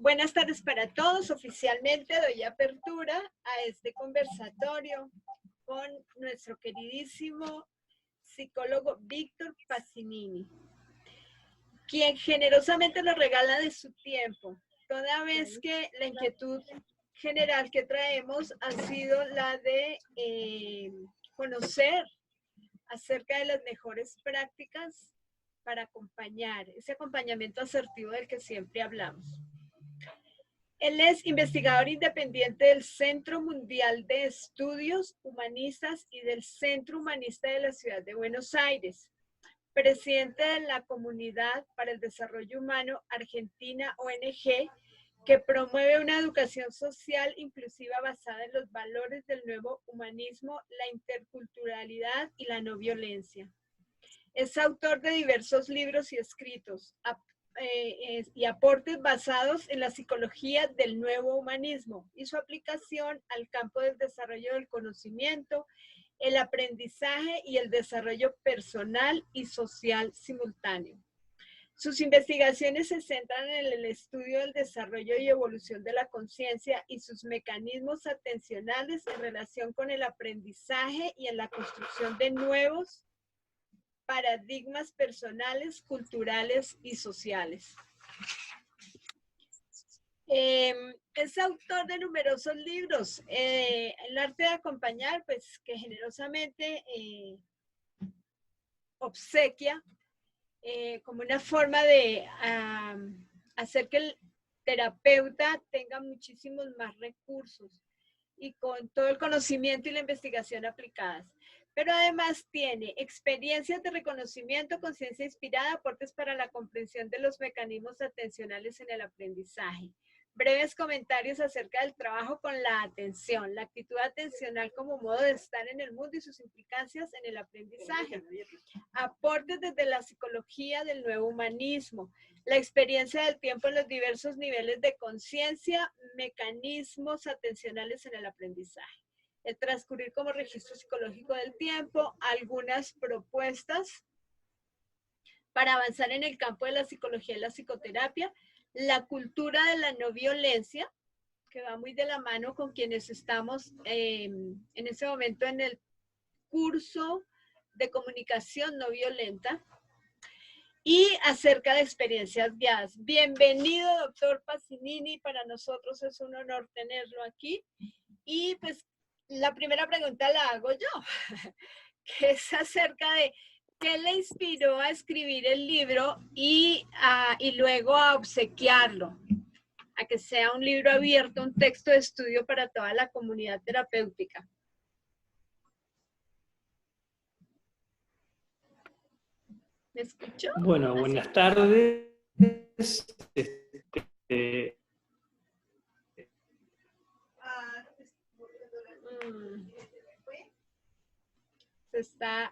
Buenas tardes para todos. Oficialmente doy apertura a este conversatorio con nuestro queridísimo psicólogo Víctor Passinini, quien generosamente nos regala de su tiempo, toda vez que la inquietud general que traemos ha sido la de conocer acerca de las mejores prácticas para acompañar, ese acompañamiento asertivo del que siempre hablamos. Él es investigador independiente del Centro Mundial de Estudios Humanistas y del Centro Humanista de la Ciudad de Buenos Aires, presidente de la Comunidad para el Desarrollo Humano Argentina, ONG, que promueve una educación social inclusiva basada en los valores del nuevo humanismo, la interculturalidad y la no violencia. Es autor de diversos libros y escritos y aportes basados en la psicología del nuevo humanismo y su aplicación al campo del desarrollo del conocimiento, el aprendizaje y el desarrollo personal y social simultáneo. Sus investigaciones se centran en el estudio del desarrollo y evolución de la conciencia y sus mecanismos atencionales en relación con el aprendizaje y en la construcción de nuevos paradigmas personales, culturales y sociales. Es autor de numerosos libros. El arte de acompañar, pues que generosamente obsequia como una forma de hacer que el terapeuta tenga muchísimos más recursos y con todo el conocimiento y la investigación aplicadas. Pero además tiene experiencias de reconocimiento, conciencia inspirada, aportes para la comprensión de los mecanismos atencionales en el aprendizaje, breves comentarios acerca del trabajo con la atención, la actitud atencional como modo de estar en el mundo y sus implicancias en el aprendizaje, aportes desde la psicología del nuevo humanismo, la experiencia del tiempo en los diversos niveles de conciencia, mecanismos atencionales en el aprendizaje. El transcurrir como registro psicológico del tiempo, algunas propuestas para avanzar en el campo de la psicología y la psicoterapia, la cultura de la no violencia, que va muy de la mano con quienes estamos en ese momento en el curso de comunicación no violenta, y acerca de experiencias guiadas. Bienvenido, doctor Passinini, para nosotros es un honor tenerlo aquí. Y pues la primera pregunta la hago yo, que es acerca de qué le inspiró a escribir el libro y luego a obsequiarlo, a que sea un libro abierto, un texto de estudio para toda la comunidad terapéutica. ¿Me escuchó? Bueno, buenas tardes.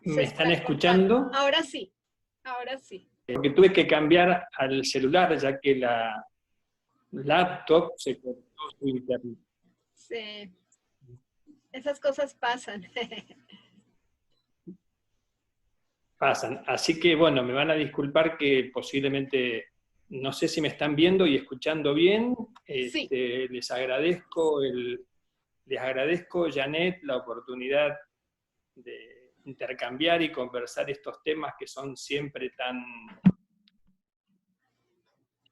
¿Me están escuchando? Ahora sí, ahora sí. Porque tuve que cambiar al celular, ya que la laptop se cortó su internet. Sí, esas cosas pasan. Pasan. Así que, bueno, me van a disculpar que posiblemente, no sé si me están viendo y escuchando bien. Sí. Les agradezco, Janet, la oportunidad de intercambiar y conversar estos temas que son siempre tan,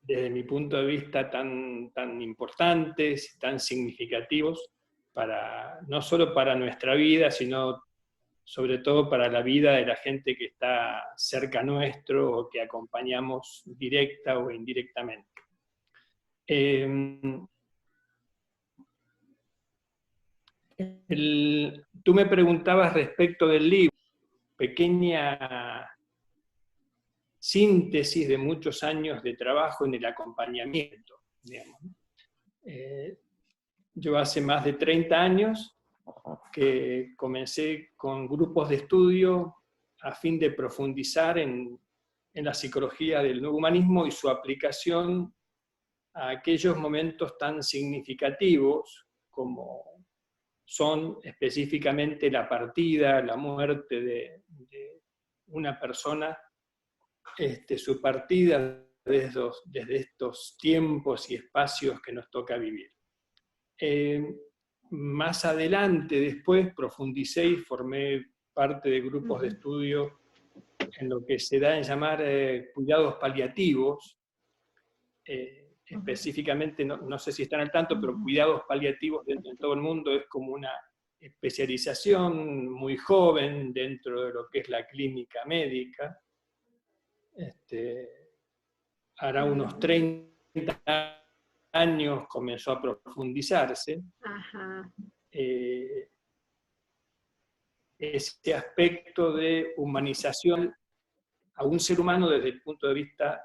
desde mi punto de vista, tan importantes, tan significativos, no solo para nuestra vida, sino sobre todo para la vida de la gente que está cerca nuestro o que acompañamos directa o indirectamente. Tú me preguntabas respecto del libro, pequeña síntesis de muchos años de trabajo en el acompañamiento, digamos. Yo hace más de 30 años que comencé con grupos de estudio a fin de profundizar en la psicología del nuevo humanismo y su aplicación a aquellos momentos tan significativos como son específicamente la partida, la muerte de una persona, su partida desde estos tiempos y espacios que nos toca vivir. Más adelante, después, profundicé y formé parte de grupos de estudio en lo que se da en llamar cuidados paliativos. Específicamente, no sé si están al tanto, pero cuidados paliativos en todo el mundo es como una especialización muy joven dentro de lo que es la clínica médica. Hará unos 30 años comenzó a profundizarse. Ese aspecto de humanización a un ser humano desde el punto de vista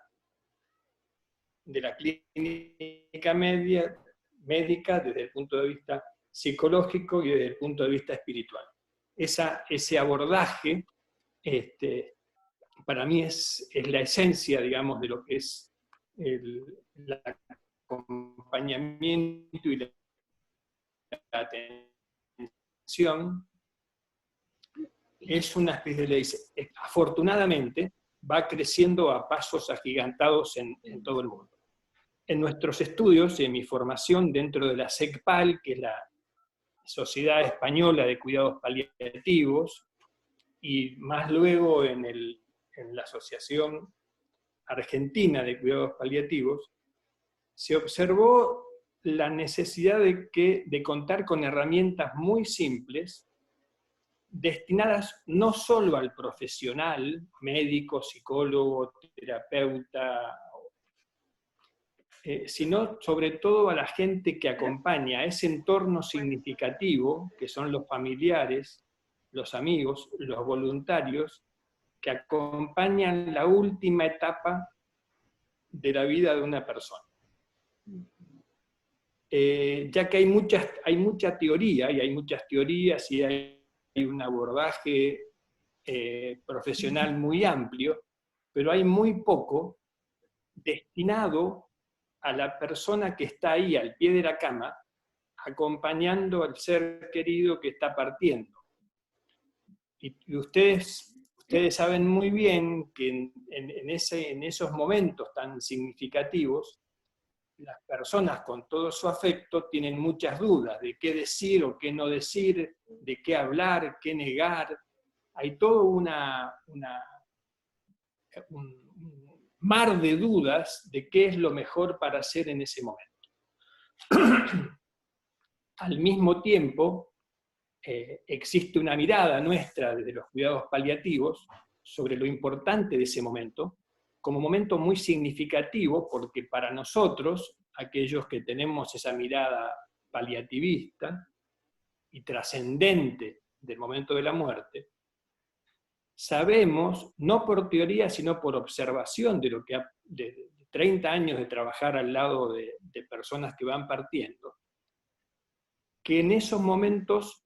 de la clínica médica, desde el punto de vista psicológico y desde el punto de vista espiritual. Ese abordaje para mí es la esencia, digamos, de lo que es el acompañamiento y la atención. Es una especie de ley. Afortunadamente, va creciendo a pasos agigantados en todo el mundo. En nuestros estudios, en mi formación dentro de la SECPAL, que es la Sociedad Española de Cuidados Paliativos, y más luego en la Asociación Argentina de Cuidados Paliativos, se observó la necesidad de contar con herramientas muy simples, destinadas no solo al profesional, médico, psicólogo, terapeuta, sino sobre todo a la gente que acompaña a ese entorno significativo, que son los familiares, los amigos, los voluntarios, que acompañan la última etapa de la vida de una persona. Ya que hay mucha teoría, y hay muchas teorías, y hay un abordaje profesional muy amplio, pero hay muy poco destinado a la persona que está ahí al pie de la cama, acompañando al ser querido que está partiendo. Y ustedes saben muy bien que en esos momentos tan significativos, las personas con todo su afecto tienen muchas dudas de qué decir o qué no decir, de qué hablar, qué negar. Hay todo un mar de dudas de qué es lo mejor para hacer en ese momento. Al mismo tiempo, existe una mirada nuestra desde los cuidados paliativos sobre lo importante de ese momento, como momento muy significativo, porque para nosotros, aquellos que tenemos esa mirada paliativista y trascendente del momento de la muerte, sabemos, no por teoría, sino por observación de 30 años de trabajar al lado de personas que van partiendo, que en esos momentos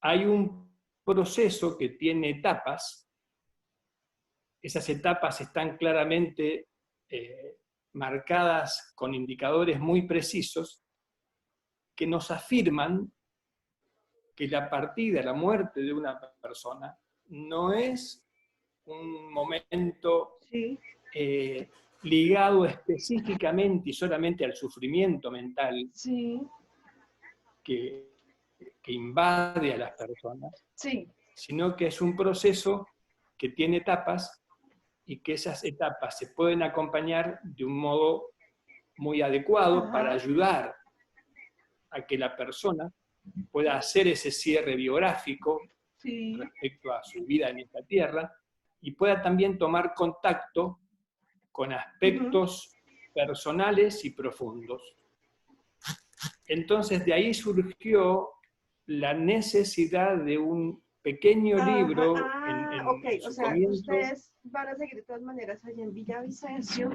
hay un proceso que tiene etapas. Esas etapas están claramente marcadas con indicadores muy precisos que nos afirman que la partida, la muerte de una persona, no es un momento ligado específicamente y solamente al sufrimiento mental que invade a las personas, sino que es un proceso que tiene etapas y que esas etapas se pueden acompañar de un modo muy adecuado para ayudar a que la persona pueda hacer ese cierre biográfico respecto a su vida en esta tierra y pueda también tomar contacto con aspectos personales y profundos. Entonces de ahí surgió la necesidad de un pequeño libro en o su sea, comienzo. ustedes van a seguir de todas maneras allá en Villavicencio,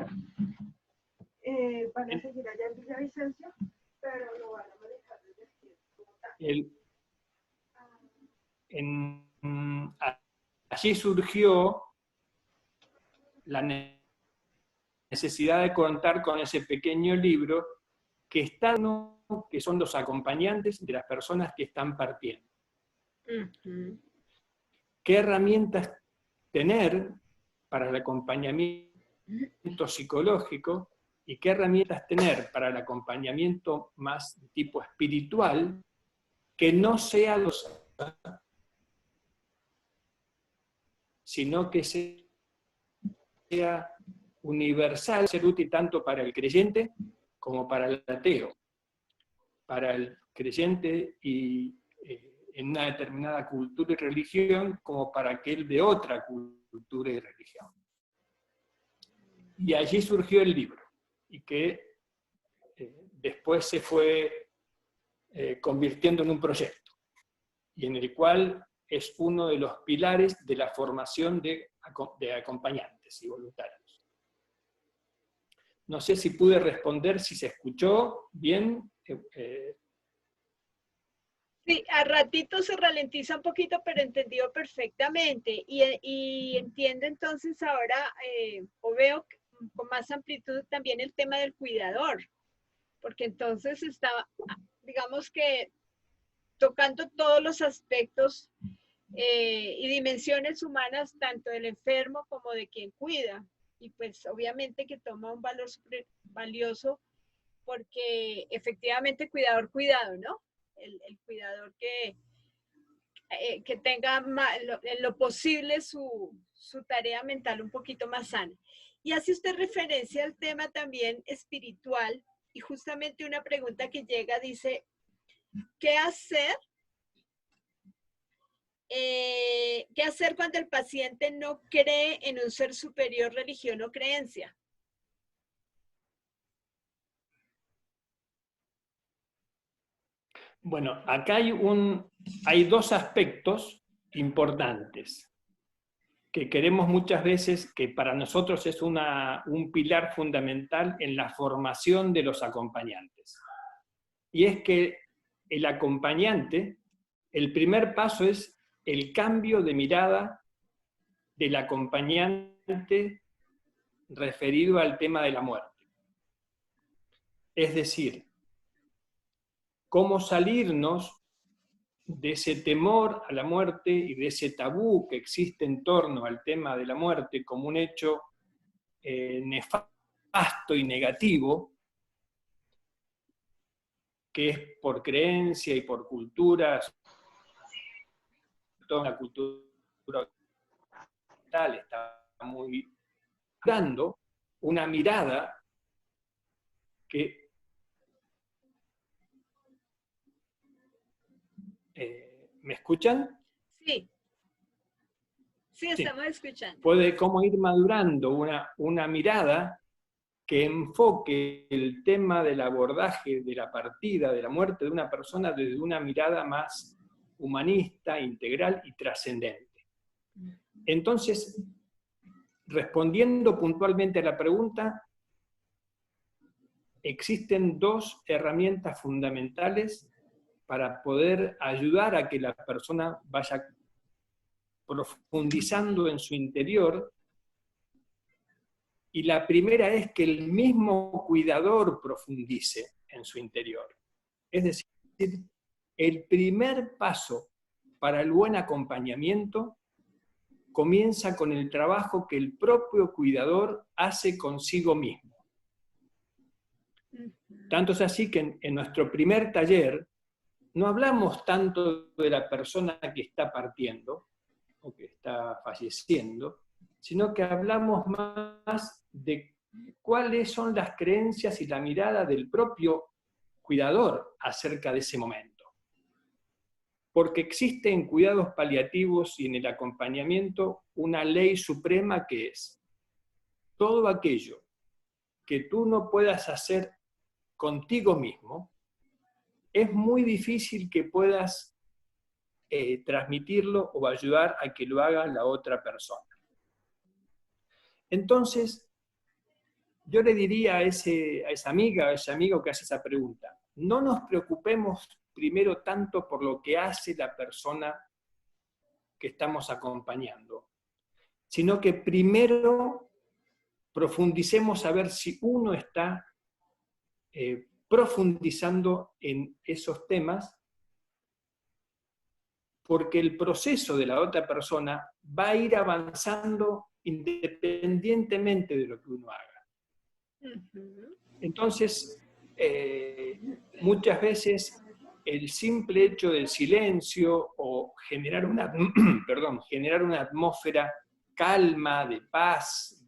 pero lo van a manejar desde aquí. Allí surgió la necesidad de contar con ese pequeño libro que son los acompañantes de las personas que están partiendo. ¿Qué herramientas tener para el acompañamiento psicológico y qué herramientas tener para el acompañamiento más de tipo espiritual que no sea los, sino que sea universal, ser útil tanto para el creyente como para el ateo. Para el creyente y en una determinada cultura y religión, como para aquel de otra cultura y religión. Y allí surgió el libro, y que después se fue convirtiendo en un proyecto, y en el cual es uno de los pilares de la formación de acompañantes y voluntarios. No sé si pude responder, si se escuchó bien. Sí, a ratito se ralentiza un poquito, pero entendió perfectamente. Y entiendo entonces ahora, o veo con más amplitud también el tema del cuidador, porque entonces está, digamos que, tocando todos los aspectos y dimensiones humanas, tanto del enfermo como de quien cuida. Y pues obviamente que toma un valor súper valioso, porque efectivamente cuidador, cuidado, ¿no? El cuidador que tenga en lo posible su tarea mental un poquito más sana. Y hace usted referencia al tema también espiritual, y justamente una pregunta que llega dice, ¿qué hacer? ¿Qué hacer cuando el paciente no cree en un ser superior, religión o creencia? Bueno, acá hay dos aspectos importantes que queremos muchas veces, que para nosotros es un pilar fundamental en la formación de los acompañantes. Y es que el acompañante, el primer paso es el cambio de mirada del acompañante referido al tema de la muerte. Es decir, cómo salirnos de ese temor a la muerte y de ese tabú que existe en torno al tema de la muerte como un hecho nefasto y negativo, que es por creencia y por cultura, toda la cultura occidental está muy dando una mirada que ¿me escuchan? Sí, sí, estamos escuchando. Puede como ir madurando una mirada que enfoque el tema del abordaje de la partida, de la muerte de una persona desde una mirada más humanista, integral y trascendente. Entonces, respondiendo puntualmente a la pregunta, existen dos herramientas fundamentales para poder ayudar a que la persona vaya profundizando en su interior. Y la primera es que el mismo cuidador profundice en su interior. Es decir, el primer paso para el buen acompañamiento comienza con el trabajo que el propio cuidador hace consigo mismo. Tanto es así que en nuestro primer taller no hablamos tanto de la persona que está partiendo o que está falleciendo, sino que hablamos más de cuáles son las creencias y la mirada del propio cuidador acerca de ese momento. Porque existe en cuidados paliativos y en el acompañamiento una ley suprema que es todo aquello que tú no puedas hacer contigo mismo, es muy difícil que puedas transmitirlo o ayudar a que lo haga la otra persona. Entonces, yo le diría a esa amiga, a ese amigo que hace esa pregunta, no nos preocupemos primero tanto por lo que hace la persona que estamos acompañando, sino que primero profundicemos a ver si uno está profundizando en esos temas, porque el proceso de la otra persona va a ir avanzando independientemente de lo que uno haga. Entonces, muchas veces el simple hecho del silencio o generar una, generar una atmósfera calma, de paz,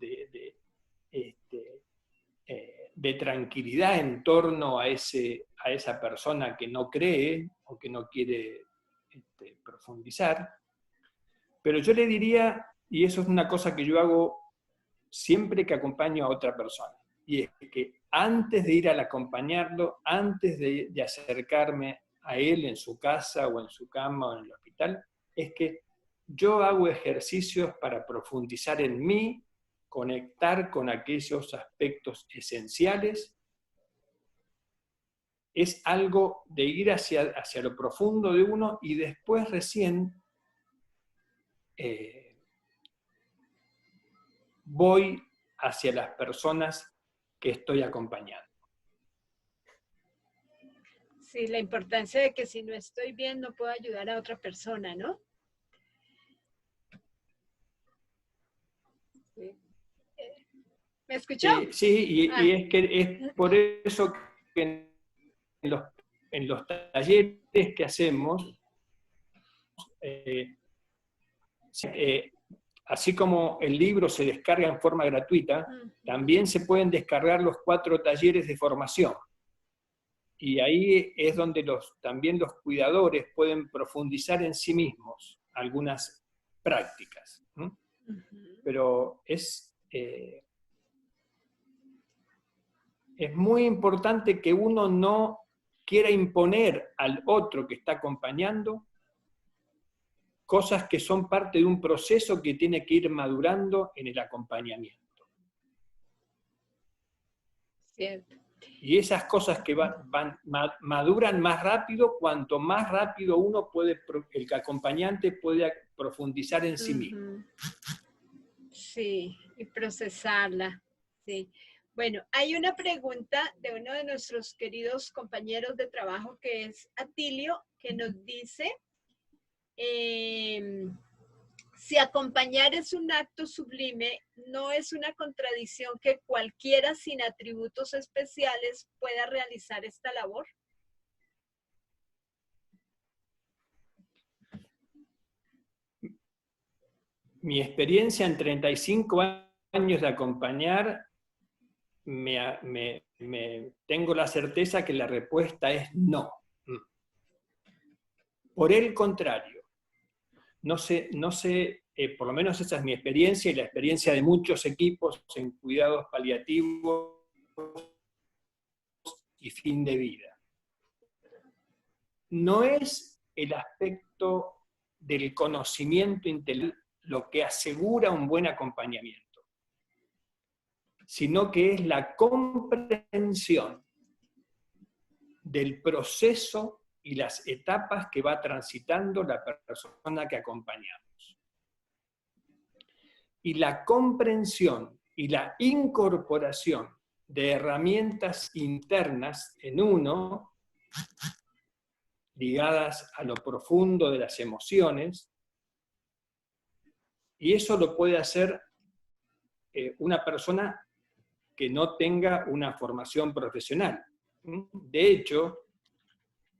de tranquilidad en torno a esa persona que no cree o que no quiere profundizar. Pero yo le diría, y eso es una cosa que yo hago siempre que acompaño a otra persona, y es que antes de ir al acompañarlo, antes de acercarme a él en su casa o en su cama o en el hospital, es que yo hago ejercicios para profundizar en mí, conectar con aquellos aspectos esenciales. Es algo de ir hacia lo profundo de uno y después recién voy hacia las personas que estoy acompañando. Sí, la importancia de que si no estoy bien no puedo ayudar a otra persona, ¿no? Sí. ¿Me escuchó? Sí, y es que es por eso que en los talleres que hacemos, así como el libro se descarga en forma gratuita, también se pueden descargar los 4 talleres de formación. Y ahí es donde también los cuidadores pueden profundizar en sí mismos algunas prácticas. Pero es muy importante que uno no quiera imponer al otro que está acompañando cosas que son parte de un proceso que tiene que ir madurando en el acompañamiento. Cierto. Y esas cosas que maduran más rápido, cuanto más rápido el acompañante puede profundizar en sí mismo. Sí, y procesarla. Sí. Bueno, hay una pregunta de uno de nuestros queridos compañeros de trabajo que es Atilio, que nos dice, si acompañar es un acto sublime, ¿no es una contradicción que cualquiera sin atributos especiales pueda realizar esta labor? Mi experiencia en 35 años de acompañar, tengo la certeza que la respuesta es no. Por el contrario, no sé, por lo menos esa es mi experiencia y la experiencia de muchos equipos en cuidados paliativos y fin de vida. No es el aspecto del conocimiento intelectual lo que asegura un buen acompañamiento, sino que es la comprensión del proceso y las etapas que va transitando la persona que acompañamos. Y la comprensión y la incorporación de herramientas internas en uno, ligadas a lo profundo de las emociones, y eso lo puede hacer una persona que no tenga una formación profesional. De hecho,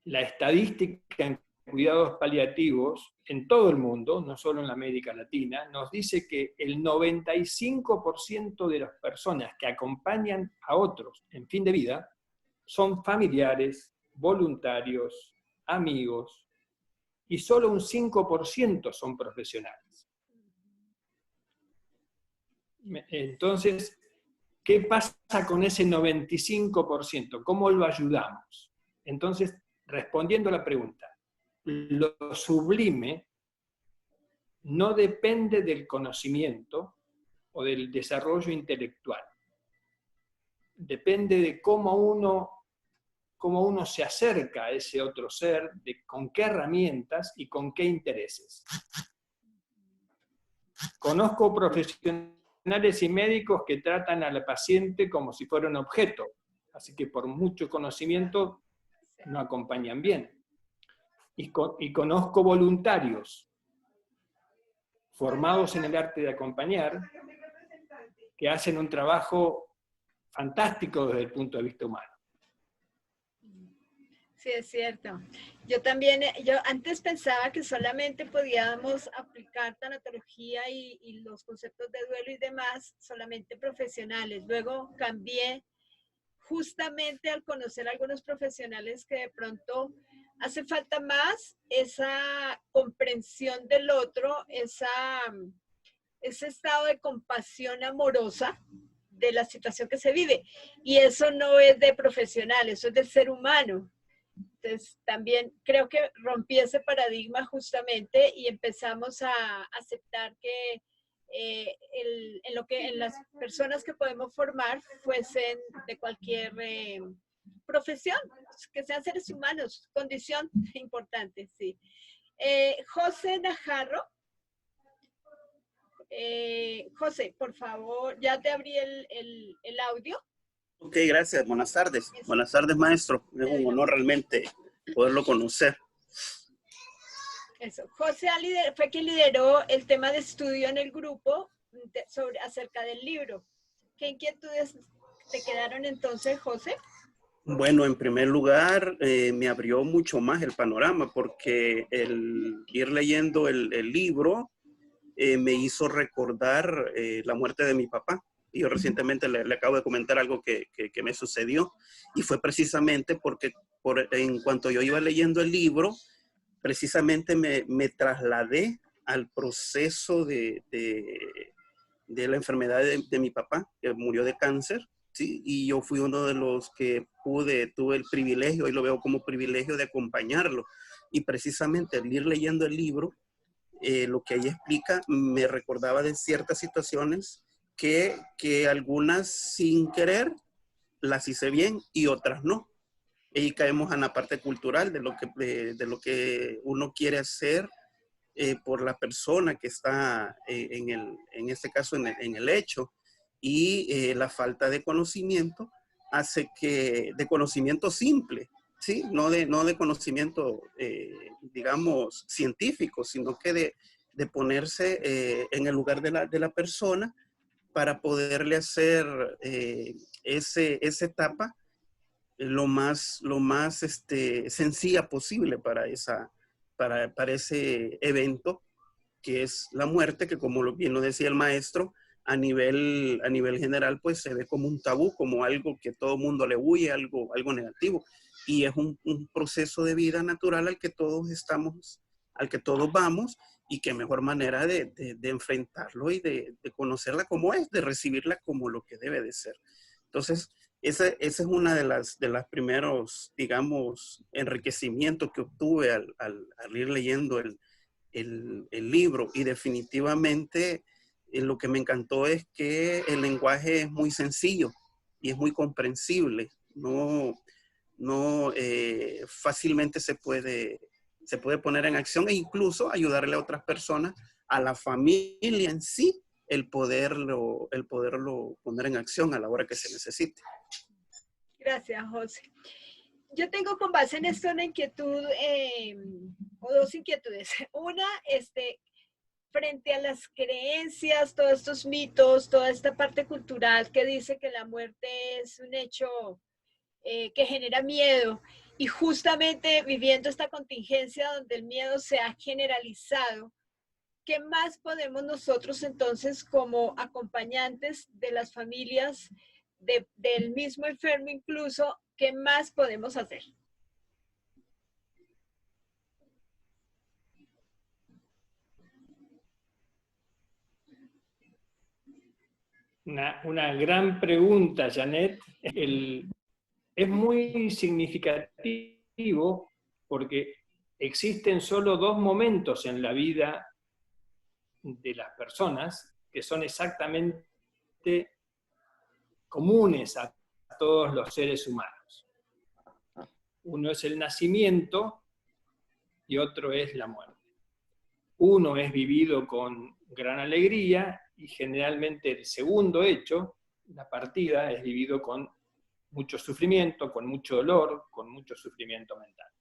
la estadística en cuidados paliativos en todo el mundo, no solo en la América Latina, nos dice que el 95% de las personas que acompañan a otros en fin de vida son familiares, voluntarios, amigos, y solo un 5% son profesionales. Entonces, ¿qué pasa con ese 95%? ¿Cómo lo ayudamos? Entonces, respondiendo a la pregunta, lo sublime no depende del conocimiento o del desarrollo intelectual. Depende de cómo uno se acerca a ese otro ser, de con qué herramientas y con qué intereses. Conozco profesionales y médicos que tratan al paciente como si fuera un objeto, así que por mucho conocimiento no acompañan bien. Y conozco voluntarios formados en el arte de acompañar, que hacen un trabajo fantástico desde el punto de vista humano. Sí, es cierto. Yo también, yo antes pensaba que solamente podíamos aplicar tanatología y los conceptos de duelo y demás solamente profesionales. Luego cambié justamente al conocer a algunos profesionales que de pronto hace falta más esa comprensión del otro, ese estado de compasión amorosa de la situación que se vive. Y eso no es de profesional, eso es del ser humano. Entonces, también creo que rompí ese paradigma justamente y empezamos a aceptar que en las personas que podemos formar fuesen de cualquier profesión, que sean seres humanos, condición importante, sí. José Najarro. José, por favor, ya te abrí el audio. Ok, gracias. Buenas tardes. Buenas tardes, maestro. Es un honor realmente poderlo conocer. Eso. José fue quien lideró el tema de estudio en el grupo acerca del libro. ¿Qué inquietudes te quedaron entonces, José? Bueno, en primer lugar, me abrió mucho más el panorama porque el ir leyendo el libro me hizo recordar la muerte de mi papá. Y yo recientemente le acabo de comentar algo que me sucedió y fue precisamente porque en cuanto yo iba leyendo el libro, precisamente me trasladé al proceso de la enfermedad de mi papá, que murió de cáncer, ¿sí? Y yo fui uno de los que tuve el privilegio, y lo veo como privilegio de acompañarlo. Y precisamente al ir leyendo el libro, lo que ahí explica me recordaba de ciertas situaciones que algunas sin querer las hice bien y otras no. Y caemos en la parte cultural de lo que uno quiere hacer por la persona que está en este caso en el hecho, y la falta de conocimiento hace que, de conocimiento simple, ¿sí? No de conocimiento, digamos, científico, sino que de ponerse en el lugar de la persona para poderle hacer esa etapa lo más sencilla posible para ese evento que es la muerte, que como bien lo decía el maestro, a nivel general pues se ve como un tabú, como algo que todo mundo le huye, algo negativo, y es un proceso de vida natural al que todos vamos, y qué mejor manera de enfrentarlo y de conocerla como es, de recibirla como lo que debe de ser. Entonces, esa es una de las primeros, digamos, enriquecimientos que obtuve al ir leyendo el libro. Y definitivamente lo que me encantó es que el lenguaje es muy sencillo y es muy comprensible. No fácilmente se puede poner en acción, e incluso ayudarle a otras personas, a la familia en sí, el poderlo poner en acción a la hora que se necesite. Gracias, José. Yo tengo con base en esto una inquietud, o dos inquietudes. Una, frente a las creencias, todos estos mitos, toda esta parte cultural que dice que la muerte es un hecho que genera miedo, y justamente viviendo esta contingencia donde el miedo se ha generalizado, ¿qué más podemos nosotros entonces como acompañantes de las familias del mismo enfermo incluso, qué más podemos hacer? Una gran pregunta, Janet. Es muy significativo porque existen solo dos momentos en la vida de las personas que son exactamente comunes a todos los seres humanos. Uno es el nacimiento y otro es la muerte. Uno es vivido con gran alegría y generalmente el segundo hecho, la partida, es vivido con mucho sufrimiento, con mucho dolor, con mucho sufrimiento mental.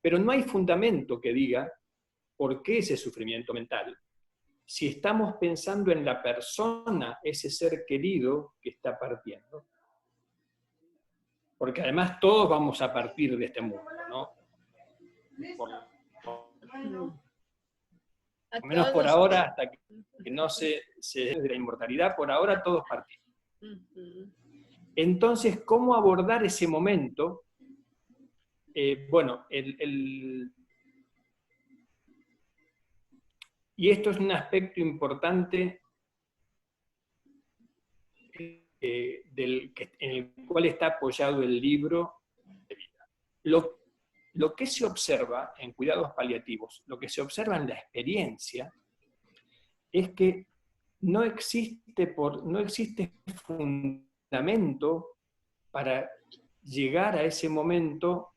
Pero no hay fundamento que diga por qué ese sufrimiento mental si estamos pensando en la persona, ese ser querido que está partiendo. Porque además todos vamos a partir de este mundo, ¿no? Por lo menos por ahora, hasta que no se de la inmortalidad, por ahora todos partimos. Entonces, ¿cómo abordar ese momento? Bueno, y esto es un aspecto importante en el cual está apoyado el libro de vida. Lo que se observa en cuidados paliativos, lo que se observa en la experiencia, es que no existe fundamento para llegar a ese momento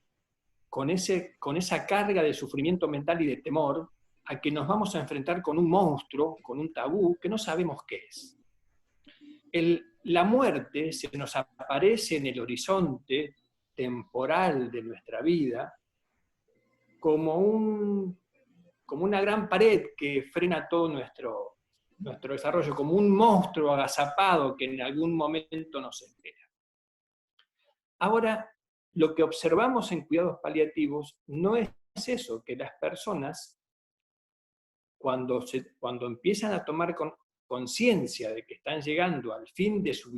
con esa carga de sufrimiento mental y de temor a que nos vamos a enfrentar con un monstruo, con un tabú que no sabemos qué es. La muerte se nos aparece en el horizonte temporal de nuestra vida como una gran pared que frena todo nuestro desarrollo, como un monstruo agazapado que en algún momento nos espera. Ahora, lo que observamos en cuidados paliativos no es eso, que las personas, cuando empiezan a tomar conciencia de que están llegando al fin de su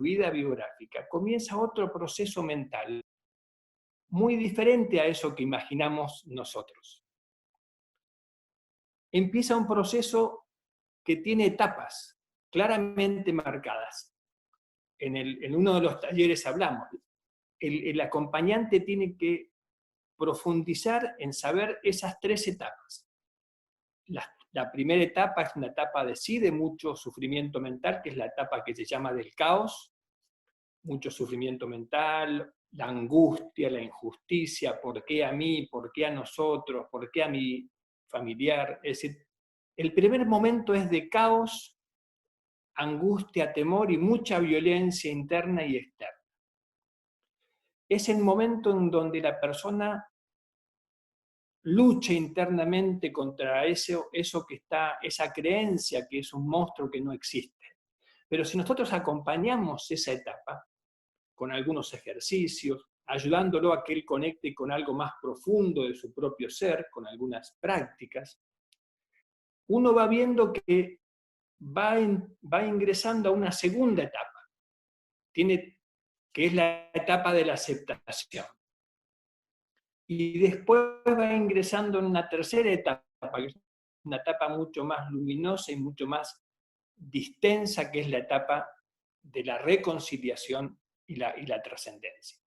vida biográfica, comienza otro proceso mental muy diferente a eso que imaginamos nosotros. Empieza un proceso que tiene etapas claramente marcadas. En uno de los talleres hablamos, el acompañante tiene que profundizar en saber esas 3 etapas. La primera etapa es una etapa de mucho sufrimiento mental, que es la etapa que se llama del caos, mucho sufrimiento mental, la angustia, la injusticia, ¿por qué a mí? ¿Por qué a nosotros? ¿Por qué a mi familiar? Es decir, el primer momento es de caos, angustia, temor y mucha violencia interna y externa. Es el momento en donde la persona lucha internamente contra eso que está, esa creencia que es un monstruo que no existe. Pero si nosotros acompañamos esa etapa con algunos ejercicios, ayudándolo a que él conecte con algo más profundo de su propio ser, con algunas prácticas, uno va viendo que va ingresando a una segunda etapa, que es la etapa de la aceptación. Y después va ingresando en una tercera etapa, que es una etapa mucho más luminosa y mucho más distensa, que es la etapa de la reconciliación y la trascendencia.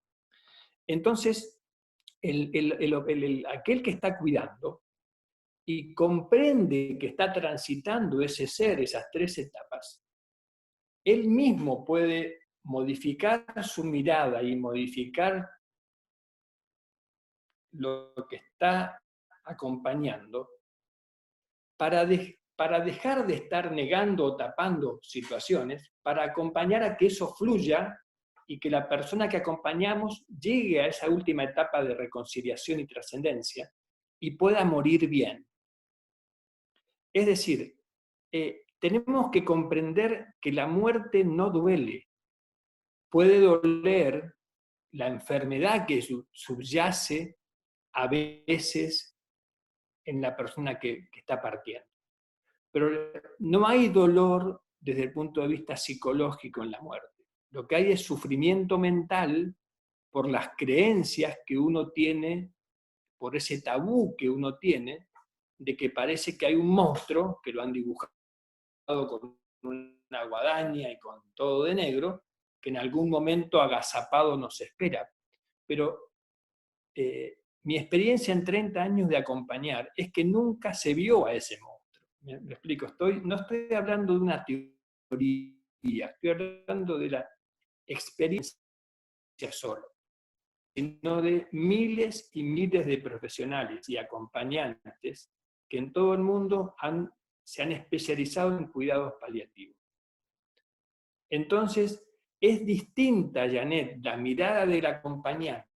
Entonces, aquel que está cuidando y comprende que está transitando ese ser, esas 3 etapas, él mismo puede modificar su mirada y modificar lo que está acompañando para dejar de estar negando o tapando situaciones, para acompañar a que eso fluya y que la persona que acompañamos llegue a esa última etapa de reconciliación y trascendencia y pueda morir bien. Es decir, tenemos que comprender que la muerte no duele. Puede doler la enfermedad que subyace a veces en la persona que está partiendo. Pero no hay dolor desde el punto de vista psicológico en la muerte. Lo que hay es sufrimiento mental por las creencias que uno tiene, por ese tabú que uno tiene, de que parece que hay un monstruo, que lo han dibujado con una guadaña y con todo de negro, que en algún momento agazapado nos espera. Pero mi experiencia en 30 años de acompañar es que nunca se vio a ese monstruo. Me explico, no estoy hablando de una teoría, estoy hablando de la experiencia solo, sino de miles y miles de profesionales y acompañantes que en todo el mundo se han especializado en cuidados paliativos. Entonces, es distinta, Janet, la mirada del acompañante,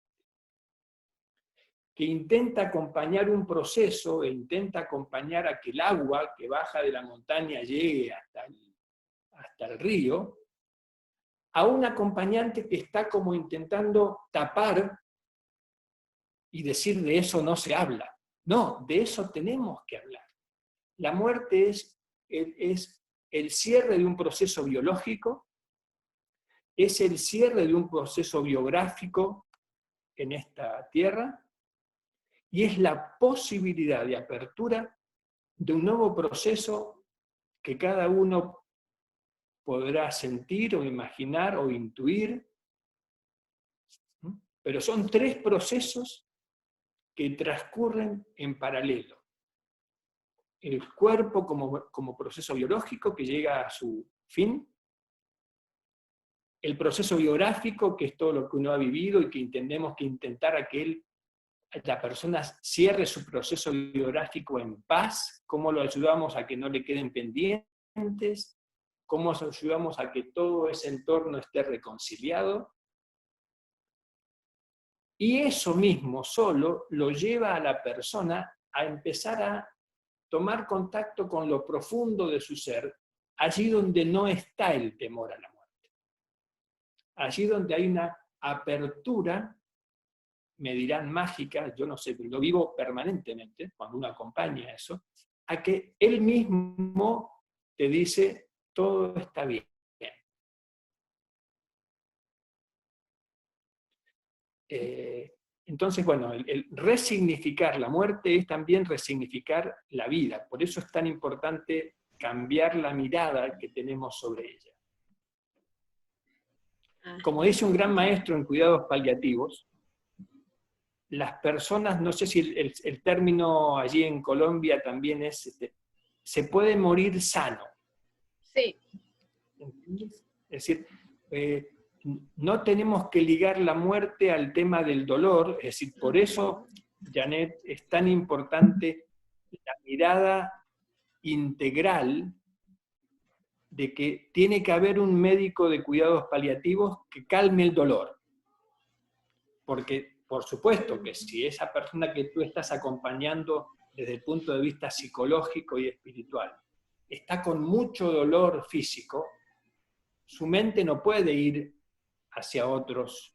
que intenta acompañar un proceso, e intenta acompañar a que el agua que baja de la montaña llegue hasta el río, a un acompañante que está como intentando tapar y decir de eso no se habla. No, de eso tenemos que hablar. La muerte es el cierre de un proceso biológico, es el cierre de un proceso biográfico en esta tierra, y es la posibilidad de apertura de un nuevo proceso que cada uno podrá sentir o imaginar o intuir. Pero son 3 procesos que transcurren en paralelo. El cuerpo como proceso biológico que llega a su fin, el proceso biográfico, que es todo lo que uno ha vivido y que tenemos que intentar a que la persona cierre su proceso biográfico en paz, cómo lo ayudamos a que no le queden pendientes, cómo ayudamos a que todo ese entorno esté reconciliado. Y eso mismo solo lo lleva a la persona a empezar a tomar contacto con lo profundo de su ser, allí donde no está el temor a la muerte. Allí donde hay una apertura, me dirán mágica, yo no sé, pero lo vivo permanentemente, cuando uno acompaña eso, a que él mismo te dice, todo está bien. Entonces, bueno, el resignificar la muerte es también resignificar la vida. Por eso es tan importante cambiar la mirada que tenemos sobre ella. Como dice un gran maestro en cuidados paliativos, las personas, no sé si el término allí en Colombia también es, se puede morir sano. Sí. ¿Entiendes? Es decir, no tenemos que ligar la muerte al tema del dolor, es decir, por eso, Janet, es tan importante la mirada integral de que tiene que haber un médico de cuidados paliativos que calme el dolor. Porque, por supuesto, que si esa persona que tú estás acompañando desde el punto de vista psicológico y espiritual está con mucho dolor físico, su mente no puede ir hacia otros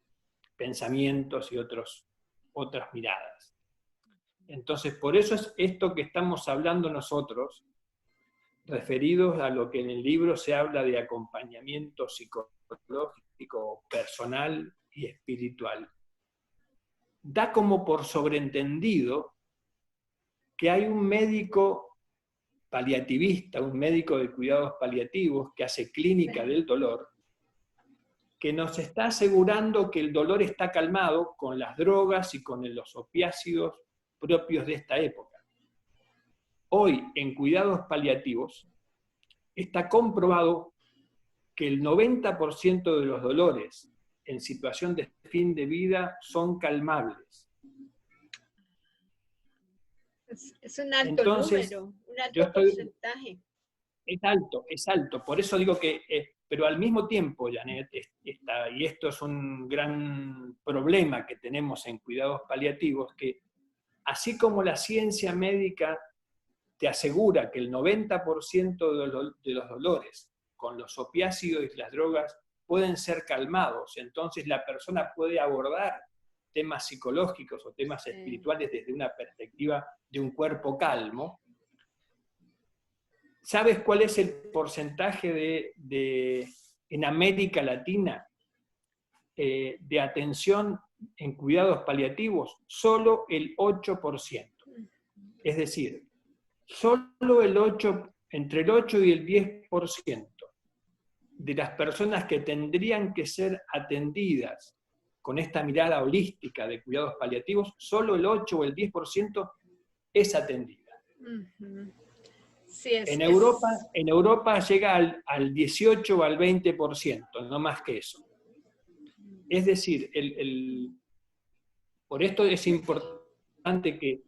pensamientos y otras miradas. Entonces, por eso es esto que estamos hablando nosotros, referidos a lo que en el libro se habla de acompañamiento psicológico, personal y espiritual. Da como por sobreentendido que hay un médico paliativista, un médico de cuidados paliativos que hace clínica del dolor, que nos está asegurando que el dolor está calmado con las drogas y con los opiáceos propios de esta época. Hoy, en cuidados paliativos, está comprobado que el 90% de los dolores en situación de fin de vida son calmables. Es un alto número, un alto porcentaje. Es alto. Por eso digo que, pero al mismo tiempo, Janet, y esto es un gran problema que tenemos en cuidados paliativos, que así como la ciencia médica te asegura que el 90% de los dolores con los opiáceos y las drogas pueden ser calmados, entonces la persona puede abordar temas psicológicos o temas espirituales desde una perspectiva de un cuerpo calmo. ¿Sabes cuál es el porcentaje en América Latina de atención en cuidados paliativos? Solo el 8%. Es decir, solo entre el 8 y el 10% de las personas que tendrían que ser atendidas con esta mirada holística de cuidados paliativos, solo el 8 o el 10% es atendida. Sí, en Europa llega al 18 o al 20%, no más que eso. Es decir, por esto es importante que,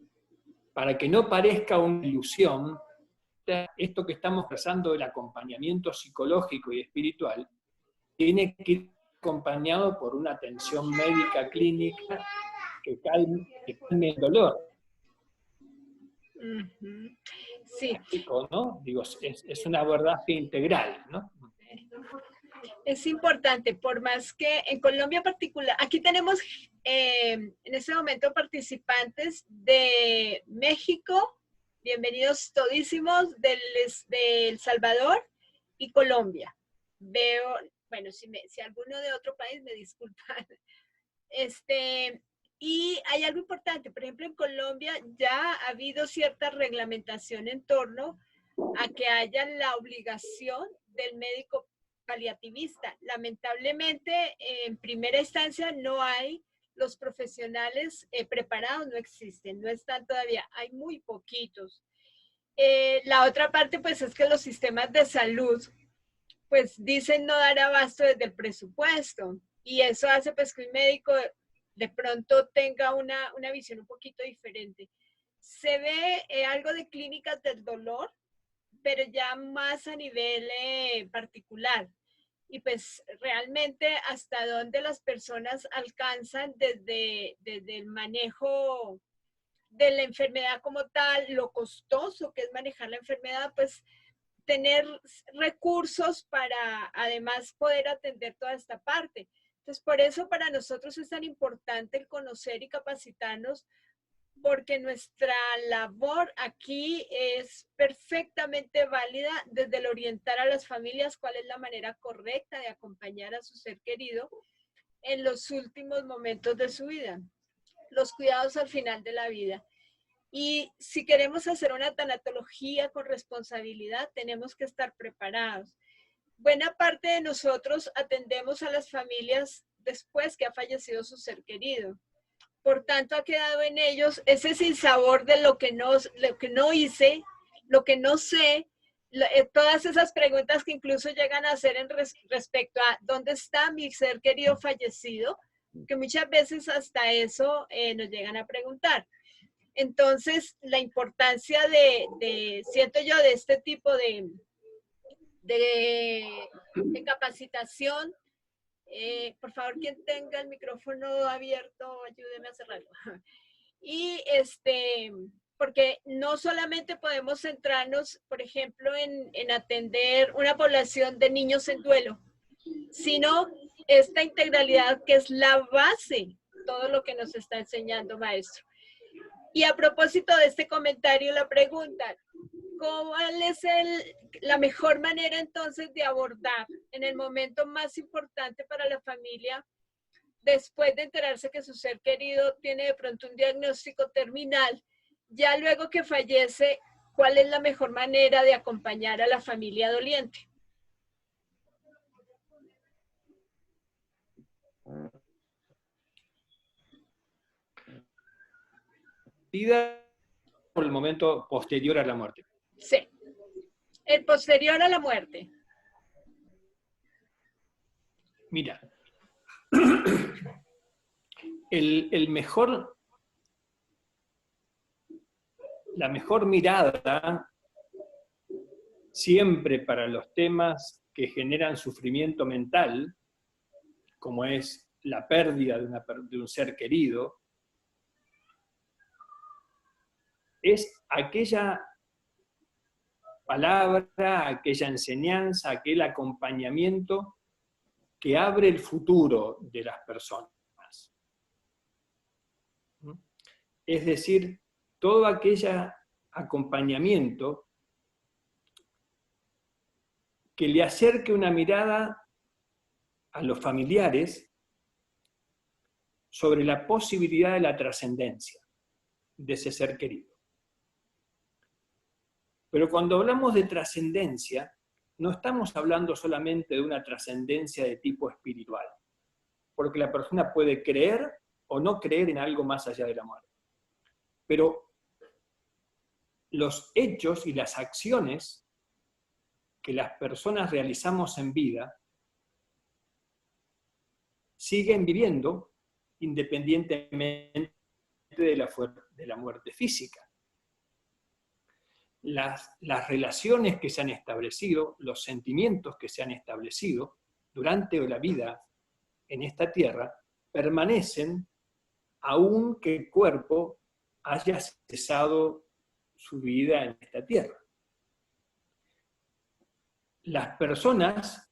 para que no parezca una ilusión, esto que estamos trazando del acompañamiento psicológico y espiritual, tiene que ir acompañado por una atención médica clínica que calme el dolor. Ujú. Sí, ¿No? Digo, es un abordaje integral, ¿no? es importante, por más que en Colombia en particular, aquí tenemos en este momento participantes de México, bienvenidos todísimos, de El Salvador y Colombia. Veo, bueno, si alguno de otro país me disculpan. Y hay algo importante, por ejemplo, en Colombia ya ha habido cierta reglamentación en torno a que haya la obligación del médico paliativista. Lamentablemente, en primera instancia no hay los profesionales preparados, no existen, no están todavía, hay muy poquitos. La otra parte, pues, es que los sistemas de salud, pues, dicen no dar abasto desde el presupuesto, y eso hace, pues, que un médico de pronto tenga una visión un poquito diferente. Se ve algo de clínicas del dolor, pero ya más a nivel particular. Y pues realmente hasta dónde las personas alcanzan desde el manejo de la enfermedad como tal, lo costoso que es manejar la enfermedad, pues tener recursos para además poder atender toda esta parte. Entonces, por eso para nosotros es tan importante el conocer y capacitarnos, porque nuestra labor aquí es perfectamente válida desde el orientar a las familias cuál es la manera correcta de acompañar a su ser querido en los últimos momentos de su vida, los cuidados al final de la vida. Y si queremos hacer una tanatología con responsabilidad, tenemos que estar preparados. Buena parte de nosotros atendemos a las familias después que ha fallecido su ser querido. Por tanto, ha quedado en ellos ese sinsabor de lo que no hice, lo que no sé, todas esas preguntas que incluso llegan a hacer respecto a ¿dónde está mi ser querido fallecido? Que muchas veces hasta eso nos llegan a preguntar. Entonces, la importancia siento yo, de este tipo de capacitación. Por favor, quien tenga el micrófono abierto, ayúdeme a cerrarlo. Y porque no solamente podemos centrarnos, por ejemplo, en atender una población de niños en duelo, sino esta integralidad que es la base, todo lo que nos está enseñando, maestro. Y a propósito de este comentario, la pregunta, ¿cuál es la mejor manera entonces de abordar en el momento más importante para la familia, después de enterarse que su ser querido tiene de pronto un diagnóstico terminal, ya luego que fallece, cuál es la mejor manera de acompañar a la familia doliente? Vida por el momento posterior a la muerte. Sí, el posterior a la muerte. Mira, la mejor mirada siempre para los temas que generan sufrimiento mental, como es la pérdida de un ser querido, es aquella palabra, aquella enseñanza, aquel acompañamiento que abre el futuro de las personas. Es decir, todo aquel acompañamiento que le acerque una mirada a los familiares sobre la posibilidad de la trascendencia de ese ser querido. Pero cuando hablamos de trascendencia, no estamos hablando solamente de una trascendencia de tipo espiritual, porque la persona puede creer o no creer en algo más allá de la muerte. Pero los hechos y las acciones que las personas realizamos en vida siguen viviendo independientemente de la muerte física. Las relaciones que se han establecido, los sentimientos que se han establecido durante la vida en esta tierra, permanecen aun que el cuerpo haya cesado su vida en esta tierra. Las personas,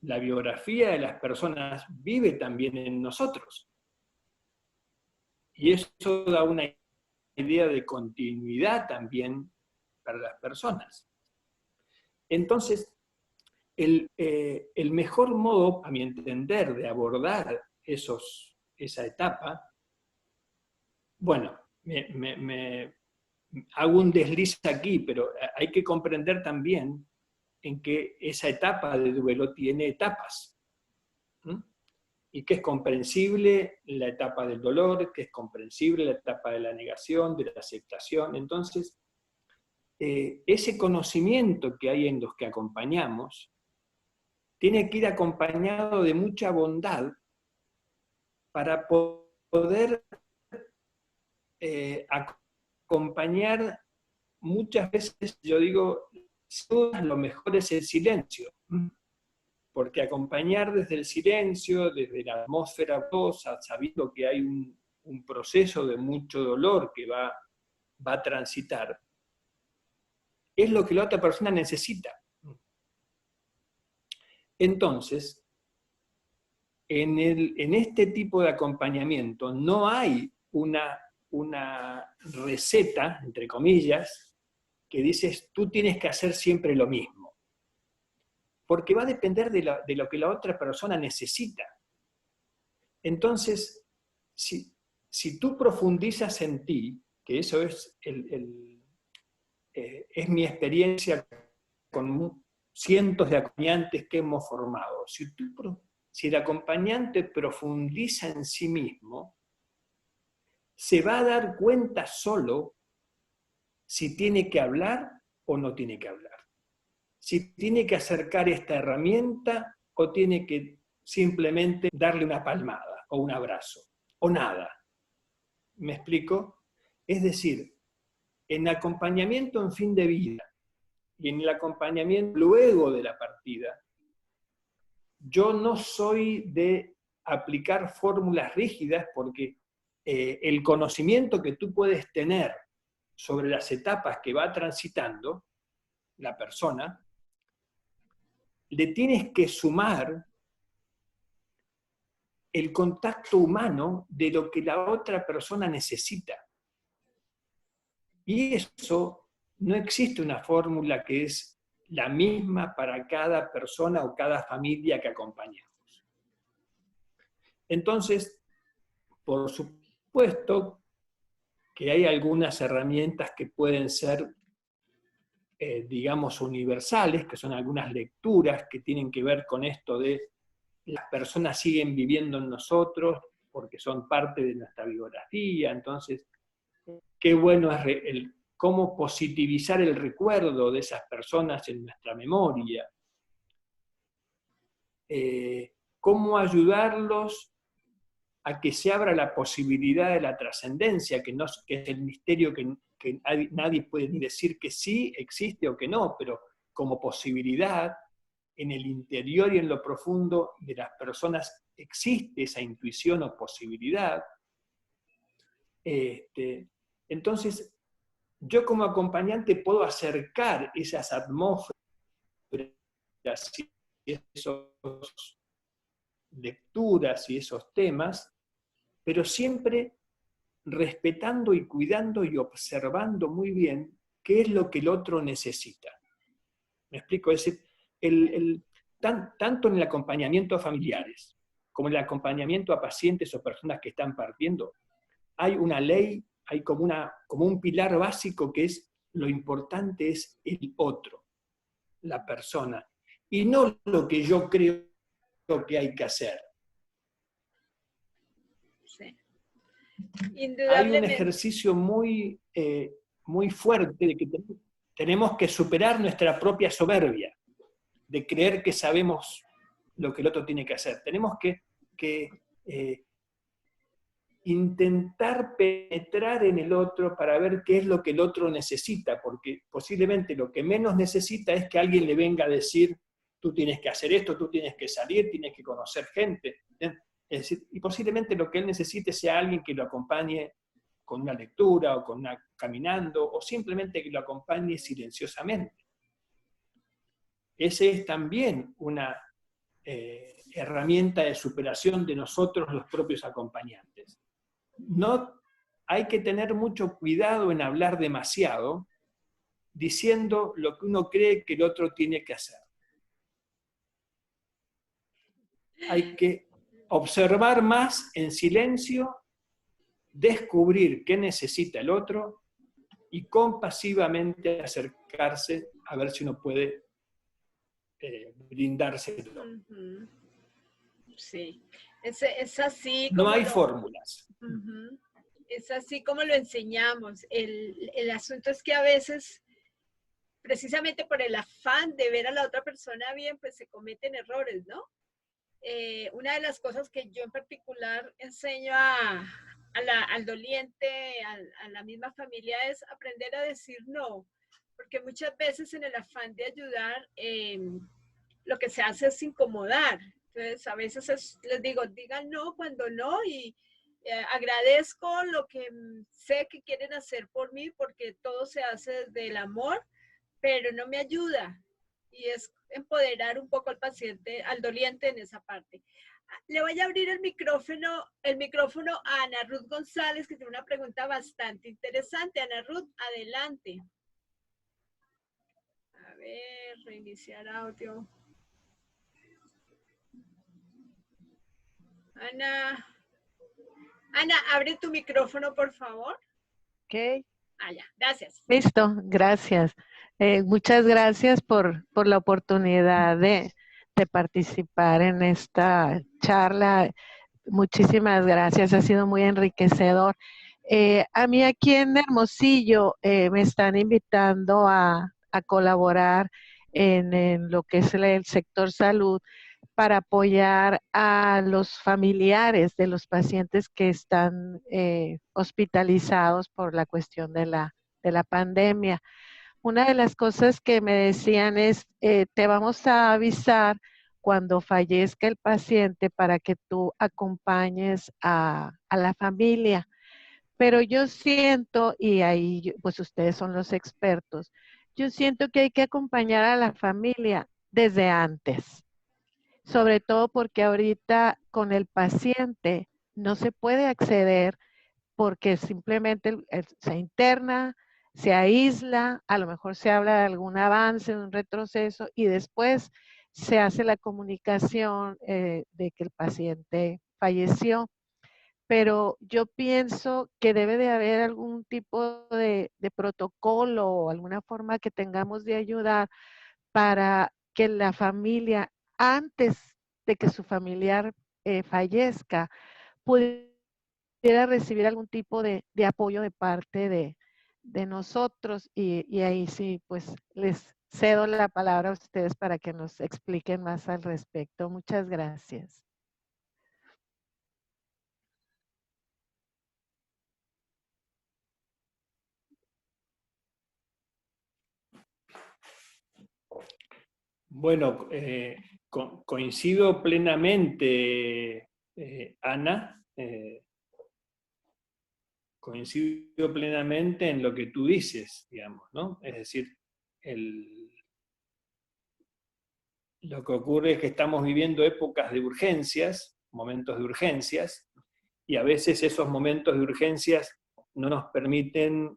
la biografía de las personas vive también en nosotros. Y eso da una idea de continuidad también para las personas. Entonces, el mejor modo, a mi entender, de abordar esa etapa, bueno, hago un desliz aquí, pero hay que comprender también en que esa etapa de duelo tiene etapas. Y que es comprensible la etapa del dolor, que es comprensible la etapa de la negación, de la aceptación. Entonces, ese conocimiento que hay en los que acompañamos tiene que ir acompañado de mucha bondad para poder acompañar muchas veces, yo digo, lo mejor es el silencio, porque acompañar desde el silencio, desde la atmósfera rosa, sabiendo que hay un proceso de mucho dolor que va a transitar, es lo que la otra persona necesita. Entonces, en este tipo de acompañamiento no hay una receta, entre comillas, que dices, tú tienes que hacer siempre lo mismo. Porque va a depender de lo que la otra persona necesita. Entonces, si tú profundizas en ti, que eso es, es mi experiencia con cientos de acompañantes que hemos formado, si el acompañante profundiza en sí mismo, se va a dar cuenta solo si tiene que hablar o no tiene que hablar. Si tiene que acercar esta herramienta o tiene que simplemente darle una palmada o un abrazo, o nada. ¿Me explico? Es decir, en acompañamiento en fin de vida y en el acompañamiento luego de la partida, yo no soy de aplicar fórmulas rígidas porque el conocimiento que tú puedes tener sobre las etapas que va transitando la persona, le tienes que sumar el contacto humano de lo que la otra persona necesita. Y eso no existe una fórmula que es la misma para cada persona o cada familia que acompañamos. Entonces, por supuesto que hay algunas herramientas que pueden ser, digamos, universales, que son algunas lecturas que tienen que ver con esto de las personas siguen viviendo en nosotros porque son parte de nuestra biografía. Entonces, qué bueno es cómo positivizar el recuerdo de esas personas en nuestra memoria, cómo ayudarlos a que se abra la posibilidad de la trascendencia, que es el misterio que nadie puede ni decir que sí existe o que no, pero como posibilidad, en el interior y en lo profundo de las personas existe esa intuición o posibilidad. Entonces, yo como acompañante puedo acercar esas atmósferas y esas lecturas y esos temas, pero siempre respetando y cuidando y observando muy bien qué es lo que el otro necesita. ¿Me explico? Es decir, tanto en el acompañamiento a familiares como en el acompañamiento a pacientes o personas que están partiendo, hay una ley, hay como un pilar básico que es lo importante es el otro, la persona, y no lo que yo creo que hay que hacer. Sí. Hay un ejercicio muy, muy fuerte de que tenemos que superar nuestra propia soberbia, de creer que sabemos lo que el otro tiene que hacer. Tenemos que intentar penetrar en el otro para ver qué es lo que el otro necesita, porque posiblemente lo que menos necesita es que alguien le venga a decir, tú tienes que hacer esto, tú tienes que salir, tienes que conocer gente. Es decir, y posiblemente lo que él necesite sea alguien que lo acompañe con una lectura, o caminando, o simplemente que lo acompañe silenciosamente. Ese es también una herramienta de superación de nosotros los propios acompañantes. No hay que tener mucho cuidado en hablar demasiado, diciendo lo que uno cree que el otro tiene que hacer. Hay que observar más en silencio, descubrir qué necesita el otro y compasivamente acercarse a ver si uno puede brindárselo. Sí, es así No como hay fórmulas. Es así como lo enseñamos. El asunto es que a veces, precisamente por el afán de ver a la otra persona bien, pues se cometen errores, ¿no? Una de las cosas que yo en particular enseño al doliente, a la misma familia, es aprender a decir no, porque muchas veces en el afán de ayudar, lo que se hace es incomodar. Entonces, a veces les digo, digan no cuando no, y agradezco lo que sé que quieren hacer por mí, porque todo se hace desde el amor, pero no me ayuda. Y es empoderar un poco al paciente, al doliente en esa parte. Le voy a abrir el micrófono a Ana Ruth González, que tiene una pregunta bastante interesante. Ana Ruth, adelante. A ver, reiniciar audio. Ana, abre tu micrófono, por favor. Ok. Ya, gracias. Listo, gracias. Muchas gracias por la oportunidad de participar en esta charla. Muchísimas gracias, ha sido muy enriquecedor. A mí aquí en Hermosillo me están invitando a colaborar en lo que es el sector salud para apoyar a los familiares de los pacientes que están hospitalizados por la cuestión de la pandemia. Una de las cosas que me decían es, te vamos a avisar cuando fallezca el paciente para que tú acompañes a la familia. Pero yo siento, y ahí pues ustedes son los expertos, yo siento que hay que acompañar a la familia desde antes. Sobre todo porque ahorita con el paciente no se puede acceder porque simplemente se interna, se aísla, a lo mejor se habla de algún avance, de un retroceso y después se hace la comunicación de que el paciente falleció. Pero yo pienso que debe de haber algún tipo de protocolo o alguna forma que tengamos de ayudar para que la familia, antes de que su familiar fallezca, pudiera recibir algún tipo de apoyo de parte de nosotros. Y ahí sí, pues les cedo la palabra a ustedes para que nos expliquen más al respecto. Muchas gracias. Bueno, coincido plenamente, Ana, coincido plenamente en lo que tú dices, digamos, ¿no? Es decir, lo que ocurre es que estamos viviendo épocas de urgencias, momentos de urgencias, y a veces esos momentos de urgencias no nos permiten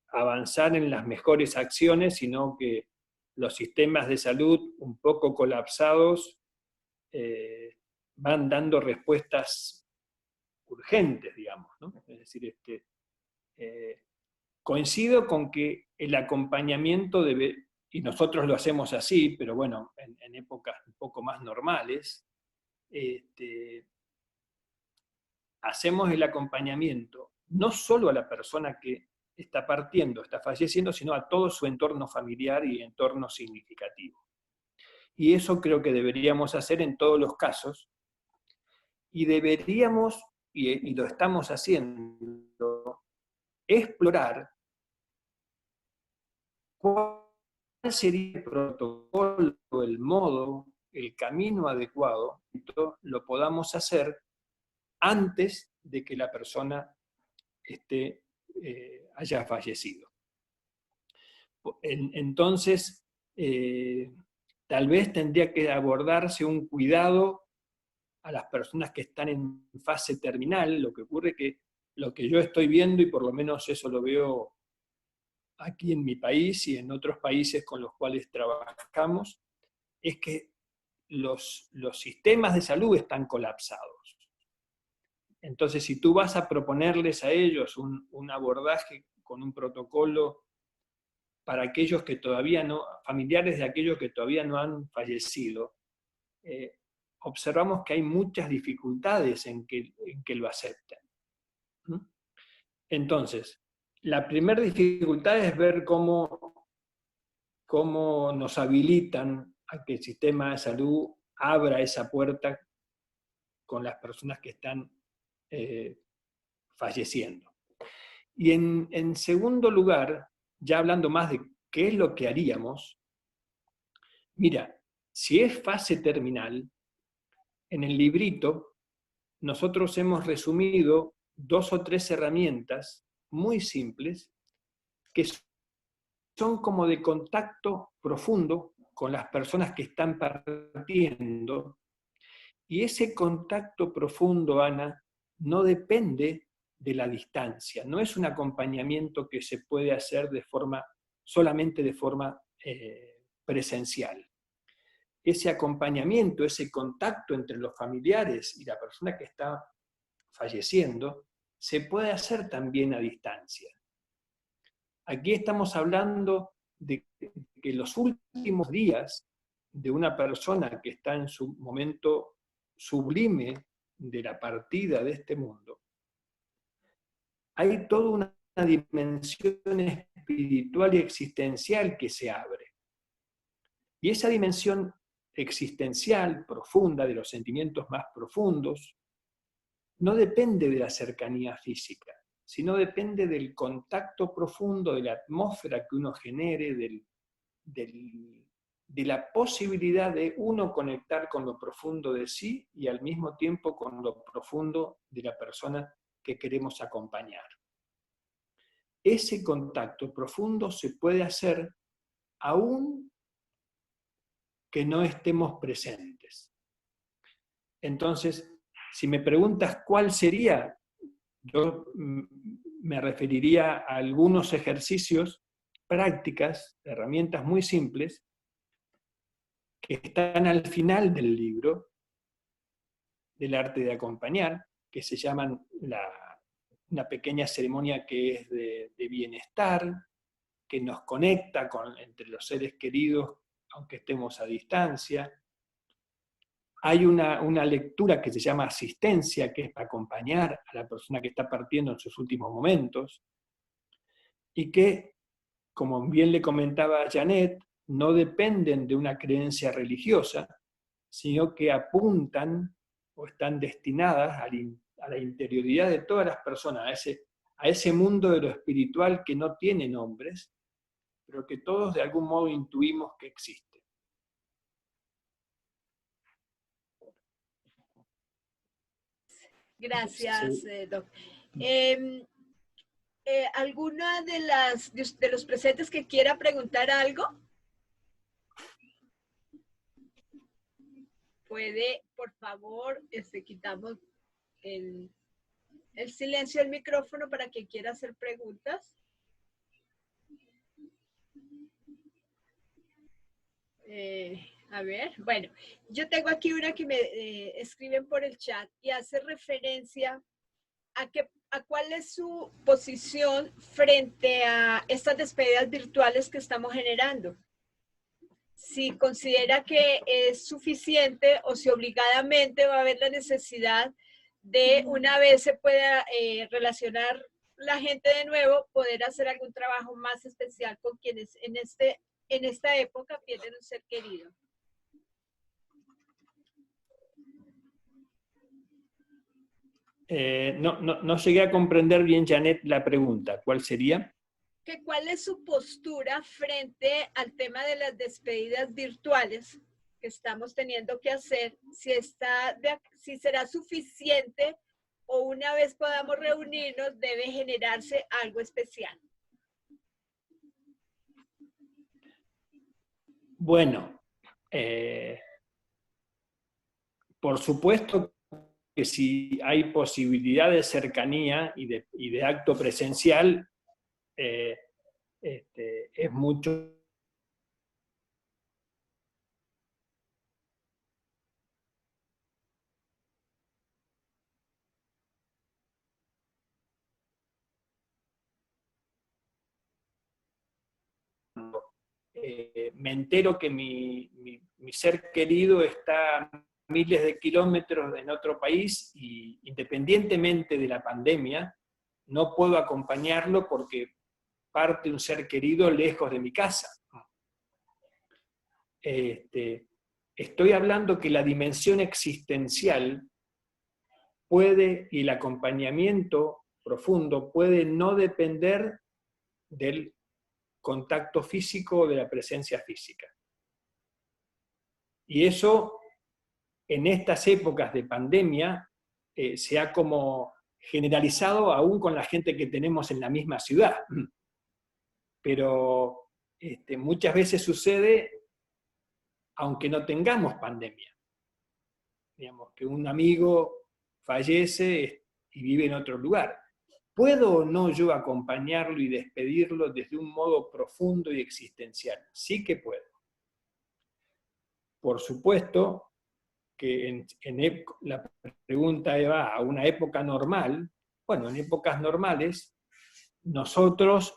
avanzar en las mejores acciones, sino que los sistemas de salud un poco colapsados van dando respuestas urgentes, digamos, ¿no? Es decir, coincido con que el acompañamiento debe, y nosotros lo hacemos así, pero bueno, en épocas un poco más normales, hacemos el acompañamiento no solo a la persona que está partiendo, está falleciendo, sino a todo su entorno familiar y entorno significativo. Y eso creo que deberíamos hacer en todos los casos, y deberíamos, y lo estamos haciendo, explorar cuál sería el protocolo, el modo, el camino adecuado lo podamos hacer antes de que la persona haya fallecido. Entonces, tal vez tendría que abordarse un cuidado a las personas que están en fase terminal. Lo que ocurre que lo que yo estoy viendo, y por lo menos eso lo veo aquí en mi país y en otros países con los cuales trabajamos, es que los sistemas de salud están colapsados. Entonces, si tú vas a proponerles a ellos un abordaje con un protocolo para aquellos que todavía no, familiares de aquellos que todavía no han fallecido, observamos que hay muchas dificultades en que lo acepten. Entonces, la primera dificultad es ver cómo nos habilitan a que el sistema de salud abra esa puerta con las personas que están falleciendo. Y en segundo lugar, ya hablando más de qué es lo que haríamos, mira, si es fase terminal, en el librito nosotros hemos resumido 2 o 3 herramientas muy simples que son como de contacto profundo con las personas que están partiendo. Y ese contacto profundo, Ana, no depende de la distancia, no es un acompañamiento que se puede hacer solamente de forma presencial. Ese acompañamiento, ese contacto entre los familiares y la persona que está falleciendo, se puede hacer también a distancia. Aquí estamos hablando de que los últimos días de una persona que está en su momento sublime de la partida de este mundo, hay toda una dimensión espiritual y existencial que se abre. Y esa dimensión existencial, profunda, de los sentimientos más profundos, no depende de la cercanía física, sino depende del contacto profundo, de la atmósfera que uno genere, de la posibilidad de uno conectar con lo profundo de sí y al mismo tiempo con lo profundo de la persona que queremos acompañar. Ese contacto profundo se puede hacer aún que no estemos presentes. Entonces, si me preguntas cuál sería, yo me referiría a algunos ejercicios, prácticas, herramientas muy simples, que están al final del libro, del arte de acompañar, que se llaman una pequeña ceremonia que es de bienestar, que nos conecta entre los seres queridos, aunque estemos a distancia. Hay una lectura que se llama asistencia, que es para acompañar a la persona que está partiendo en sus últimos momentos, y que, como bien le comentaba Janet, no dependen de una creencia religiosa, sino que apuntan o están destinadas a la interioridad de todas las personas, a ese mundo de lo espiritual que no tiene nombres, pero que todos de algún modo intuimos que existe. Gracias, Doc. ¿Alguna de los presentes que quiera preguntar algo? Puede, por favor, quitamos el silencio del micrófono para quien quiera hacer preguntas. A ver, bueno, yo tengo aquí una que me escriben por el chat y hace referencia a cuál es su posición frente a estas despedidas virtuales que estamos generando. Si considera que es suficiente o si obligadamente va a haber la necesidad de, una vez se pueda relacionar la gente de nuevo, poder hacer algún trabajo más especial con quienes en esta época pierden un ser querido. No llegué a comprender bien, Janet, la pregunta. ¿Cuál sería? ¿Cuál es su postura frente al tema de las despedidas virtuales que estamos teniendo que hacer, si será suficiente o una vez podamos reunirnos debe generarse algo especial. Bueno, por supuesto que si hay posibilidad de cercanía y de acto presencial, es mucho me entero que mi ser querido está a miles de kilómetros en otro país y independientemente de la pandemia, no puedo acompañarlo porque parte un ser querido lejos de mi casa. Estoy hablando que la dimensión existencial puede, y el acompañamiento profundo puede no depender del contacto físico o de la presencia física. Y eso, en estas épocas de pandemia, se ha como generalizado aún con la gente que tenemos en la misma ciudad. Pero muchas veces sucede aunque no tengamos pandemia. Digamos, que un amigo fallece y vive en otro lugar. ¿Puedo o no yo acompañarlo y despedirlo desde un modo profundo y existencial? Sí que puedo. Por supuesto que la pregunta va a una época normal. Bueno, en épocas normales nosotros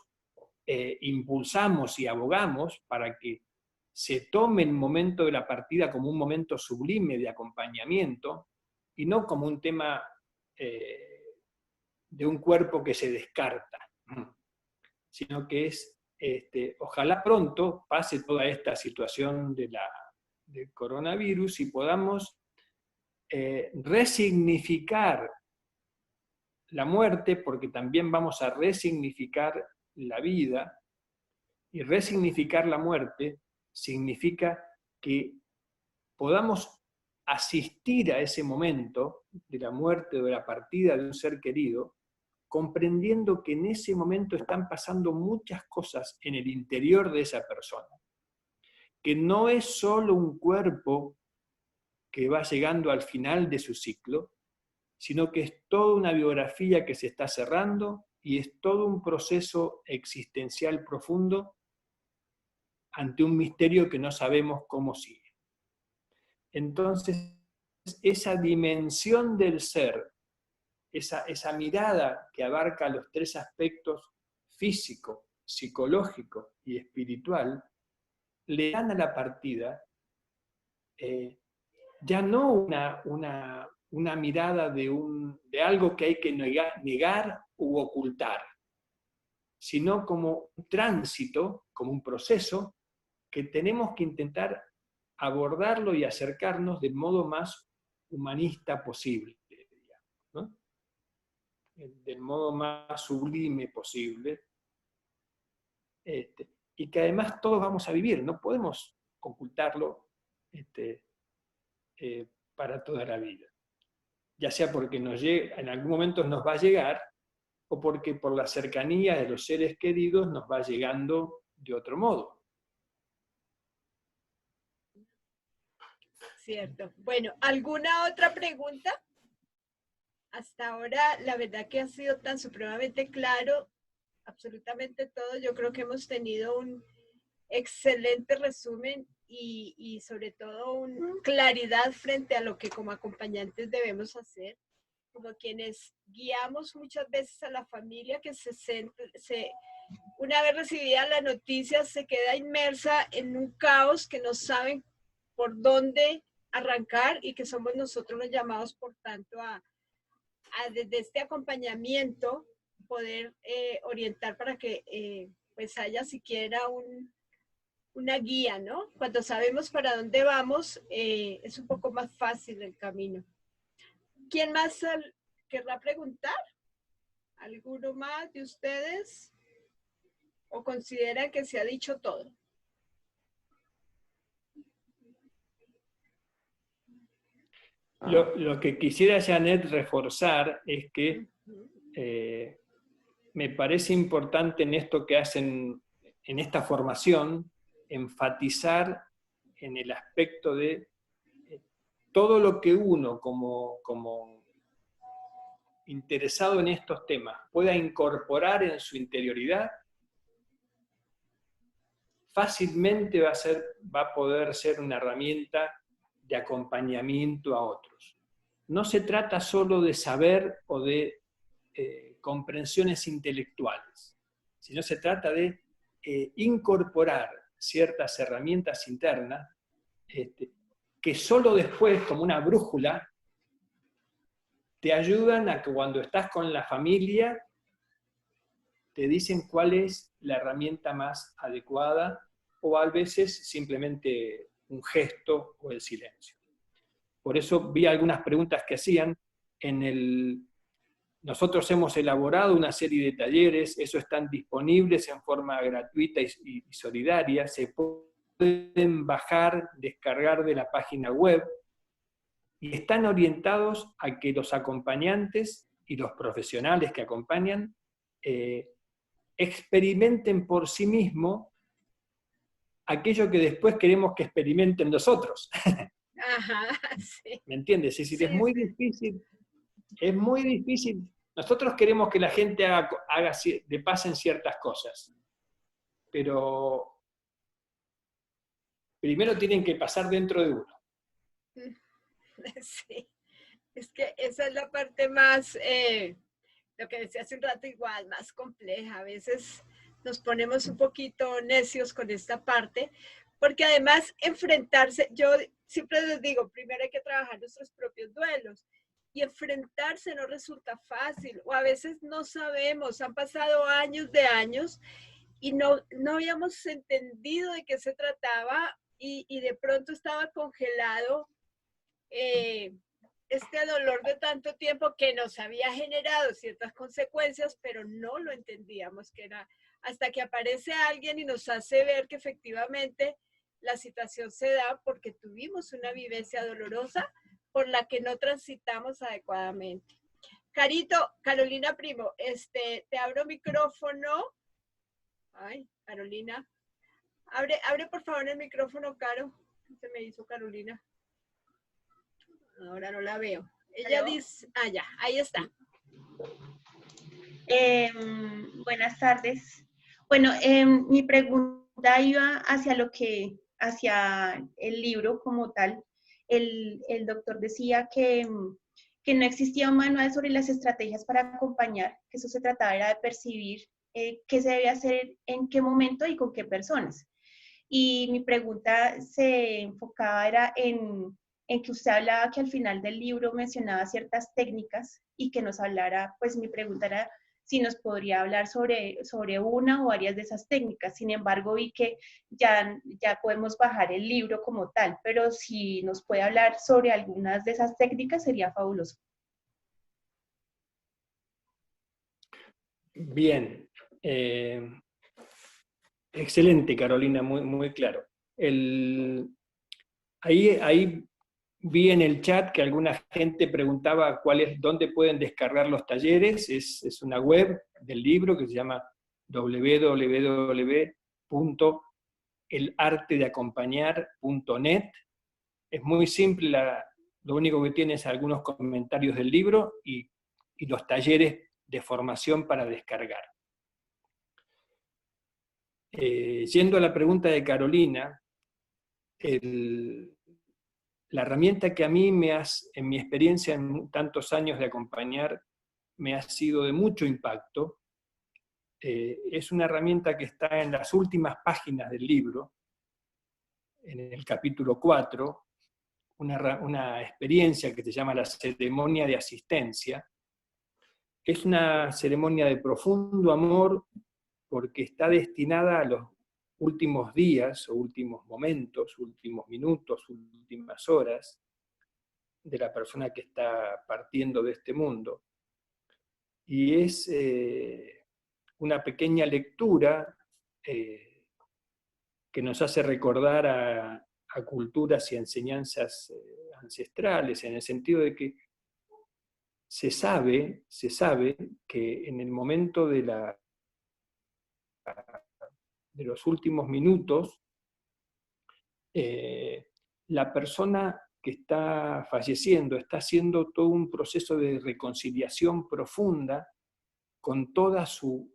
impulsamos y abogamos para que se tome el momento de la partida como un momento sublime de acompañamiento y no como un tema de un cuerpo que se descarta, sino que es, ojalá pronto pase toda esta situación del coronavirus y podamos resignificar la muerte, porque también vamos a resignificar la vida, y resignificar la muerte significa que podamos asistir a ese momento de la muerte o de la partida de un ser querido, comprendiendo que en ese momento están pasando muchas cosas en el interior de esa persona, que no es solo un cuerpo que va llegando al final de su ciclo, sino que es toda una biografía que se está cerrando y es todo un proceso existencial profundo ante un misterio que no sabemos cómo sigue. Entonces, esa dimensión del ser, esa mirada que abarca los tres aspectos físico, psicológico y espiritual, le dan a la partida ya no una mirada de algo que hay que negar u ocultar, sino como un tránsito, como un proceso que tenemos que intentar abordarlo y acercarnos del modo más humanista posible, ¿no? Del modo más sublime posible, y que además todos vamos a vivir, no podemos ocultarlo para toda la vida, ya sea porque en algún momento nos va a llegar, o porque por la cercanía de los seres queridos nos va llegando de otro modo. Cierto. Bueno, ¿alguna otra pregunta? Hasta ahora, la verdad que ha sido tan supremamente claro, absolutamente todo. Yo creo que hemos tenido un excelente resumen y sobre todo una claridad frente a lo que como acompañantes debemos hacer, como quienes guiamos muchas veces a la familia que una vez recibida la noticia se queda inmersa en un caos que no saben por dónde arrancar y que somos nosotros los llamados, por tanto, a desde este acompañamiento poder orientar para que pues haya siquiera una guía, ¿no? Cuando sabemos para dónde vamos, es un poco más fácil el camino. ¿Quién más querrá preguntar? ¿Alguno más de ustedes? ¿O consideran que se ha dicho todo? Lo que quisiera, Janet, reforzar es que me parece importante en esto que hacen, en esta formación, enfatizar en el aspecto de todo lo que uno como interesado en estos temas pueda incorporar en su interioridad, fácilmente va a poder ser una herramienta de acompañamiento a otros. No se trata solo de saber o de comprensiones intelectuales, sino se trata de incorporar ciertas herramientas internas que solo después, como una brújula, te ayudan a que cuando estás con la familia te dicen cuál es la herramienta más adecuada, o a veces simplemente un gesto o el silencio. Por eso vi algunas preguntas que hacían. Nosotros hemos elaborado una serie de talleres, esos están disponibles en forma gratuita y solidaria, se pueden bajar, descargar de la página web, y están orientados a que los acompañantes y los profesionales que acompañan experimenten por sí mismos aquello que después queremos que experimenten nosotros. Ajá, sí. ¿Me entiendes? Es decir, Sí, es muy difícil. Nosotros queremos que la gente le pasen ciertas cosas, pero primero tienen que pasar dentro de uno. Sí, es que esa es la parte más, lo que decía hace un rato igual, más compleja. A veces nos ponemos un poquito necios con esta parte, porque además enfrentarse, yo siempre les digo, primero hay que trabajar nuestros propios duelos, y enfrentarse no resulta fácil, o a veces no sabemos, han pasado años de años, y no habíamos entendido de qué se trataba, y de pronto estaba congelado este dolor de tanto tiempo que nos había generado ciertas consecuencias, pero no lo entendíamos que era, hasta que aparece alguien y nos hace ver que efectivamente la situación se da porque tuvimos una vivencia dolorosa por la que no transitamos adecuadamente. Carito, Carolina Primo, te abro micrófono. Ay, Carolina. Abre por favor el micrófono, Caro. Se me hizo Carolina. Ahora no la veo. Ella dice, ya, ahí está. Buenas tardes. Bueno, mi pregunta iba hacia el libro como tal. El doctor decía que no existía un manual sobre las estrategias para acompañar, que eso se trataba era de percibir qué se debe hacer, en qué momento y con qué personas. Y mi pregunta se enfocaba era en que usted hablaba que al final del libro mencionaba ciertas técnicas y que nos hablara, pues mi pregunta era si nos podría hablar sobre una o varias de esas técnicas. Sin embargo, vi que ya podemos bajar el libro como tal, pero si nos puede hablar sobre algunas de esas técnicas sería fabuloso. Bien. Excelente, Carolina, muy, muy claro. Ahí vi en el chat que alguna gente preguntaba dónde pueden descargar los talleres. Es una web del libro que se llama www.elartedeacompañar.net. Es muy simple, lo único que tiene es algunos comentarios del libro y los talleres de formación para descargar. Yendo a la pregunta de Carolina, la herramienta que a mí en mi experiencia en tantos años de acompañar, me ha sido de mucho impacto, es una herramienta que está en las últimas páginas del libro, en el capítulo 4, una experiencia que se llama la ceremonia de asistencia. Es una ceremonia de profundo amor porque está destinada a los últimos días, o últimos momentos, últimos minutos, últimas horas de la persona que está partiendo de este mundo. Y es una pequeña lectura que nos hace recordar a culturas y enseñanzas ancestrales, en el sentido de que se sabe que en el momento de los últimos minutos, la persona que está falleciendo está haciendo todo un proceso de reconciliación profunda con toda su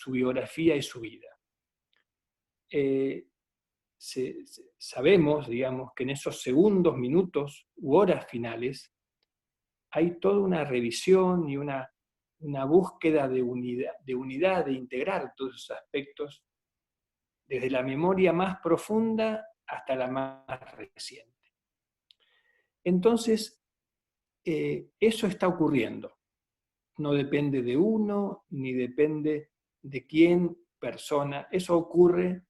biografía y su vida. Sabemos, digamos, que en esos segundos, minutos u horas finales hay toda una revisión y una búsqueda de unidad, de integrar todos esos aspectos, desde la memoria más profunda hasta la más reciente. Entonces, eso está ocurriendo. No depende de uno, ni depende de quién, persona. Eso ocurre,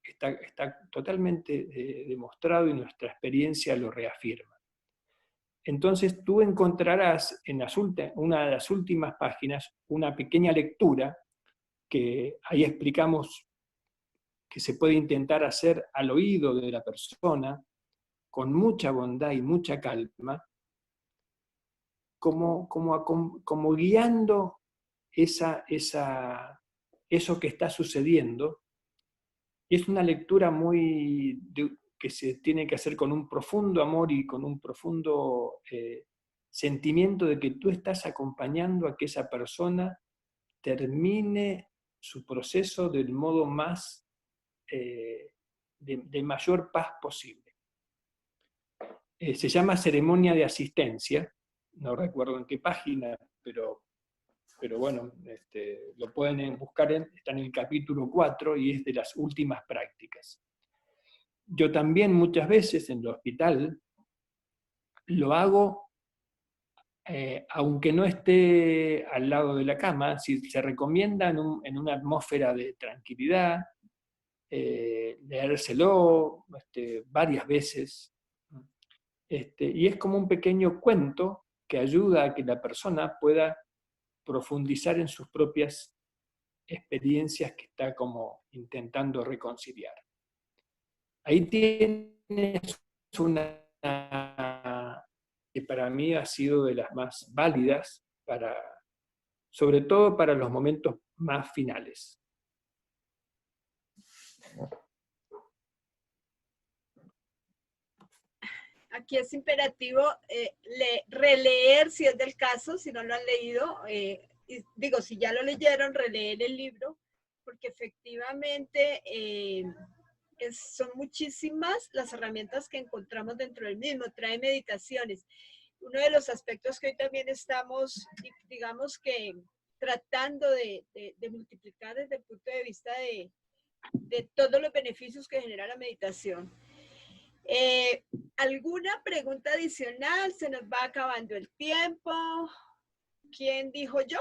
está totalmente demostrado y nuestra experiencia lo reafirma. Entonces tú encontrarás en una de las últimas páginas una pequeña lectura que ahí explicamos que se puede intentar hacer al oído de la persona con mucha bondad y mucha calma, como guiando eso que está sucediendo. Y es una lectura que se tiene que hacer con un profundo amor y con un profundo sentimiento de que tú estás acompañando a que esa persona termine su proceso del modo más, de mayor paz posible. Se llama ceremonia de asistencia, no recuerdo en qué página, pero bueno, lo pueden buscar, está en el capítulo 4 y es de las últimas prácticas. Yo también muchas veces en el hospital lo hago, aunque no esté al lado de la cama, si se recomienda en una atmósfera de tranquilidad, leérselo varias veces. Y es como un pequeño cuento que ayuda a que la persona pueda profundizar en sus propias experiencias que está como intentando reconciliar. Ahí tienes una que para mí ha sido de las más válidas, sobre todo para los momentos más finales. Aquí es imperativo releer, si es del caso, si no lo han leído, si ya lo leyeron, releer el libro, porque efectivamente son muchísimas las herramientas que encontramos dentro del mismo. Trae meditaciones. Uno de los aspectos que hoy también estamos, digamos que tratando de multiplicar desde el punto de vista de todos los beneficios que genera la meditación. ¿Alguna pregunta adicional? Se nos va acabando el tiempo. ¿Quién dijo yo?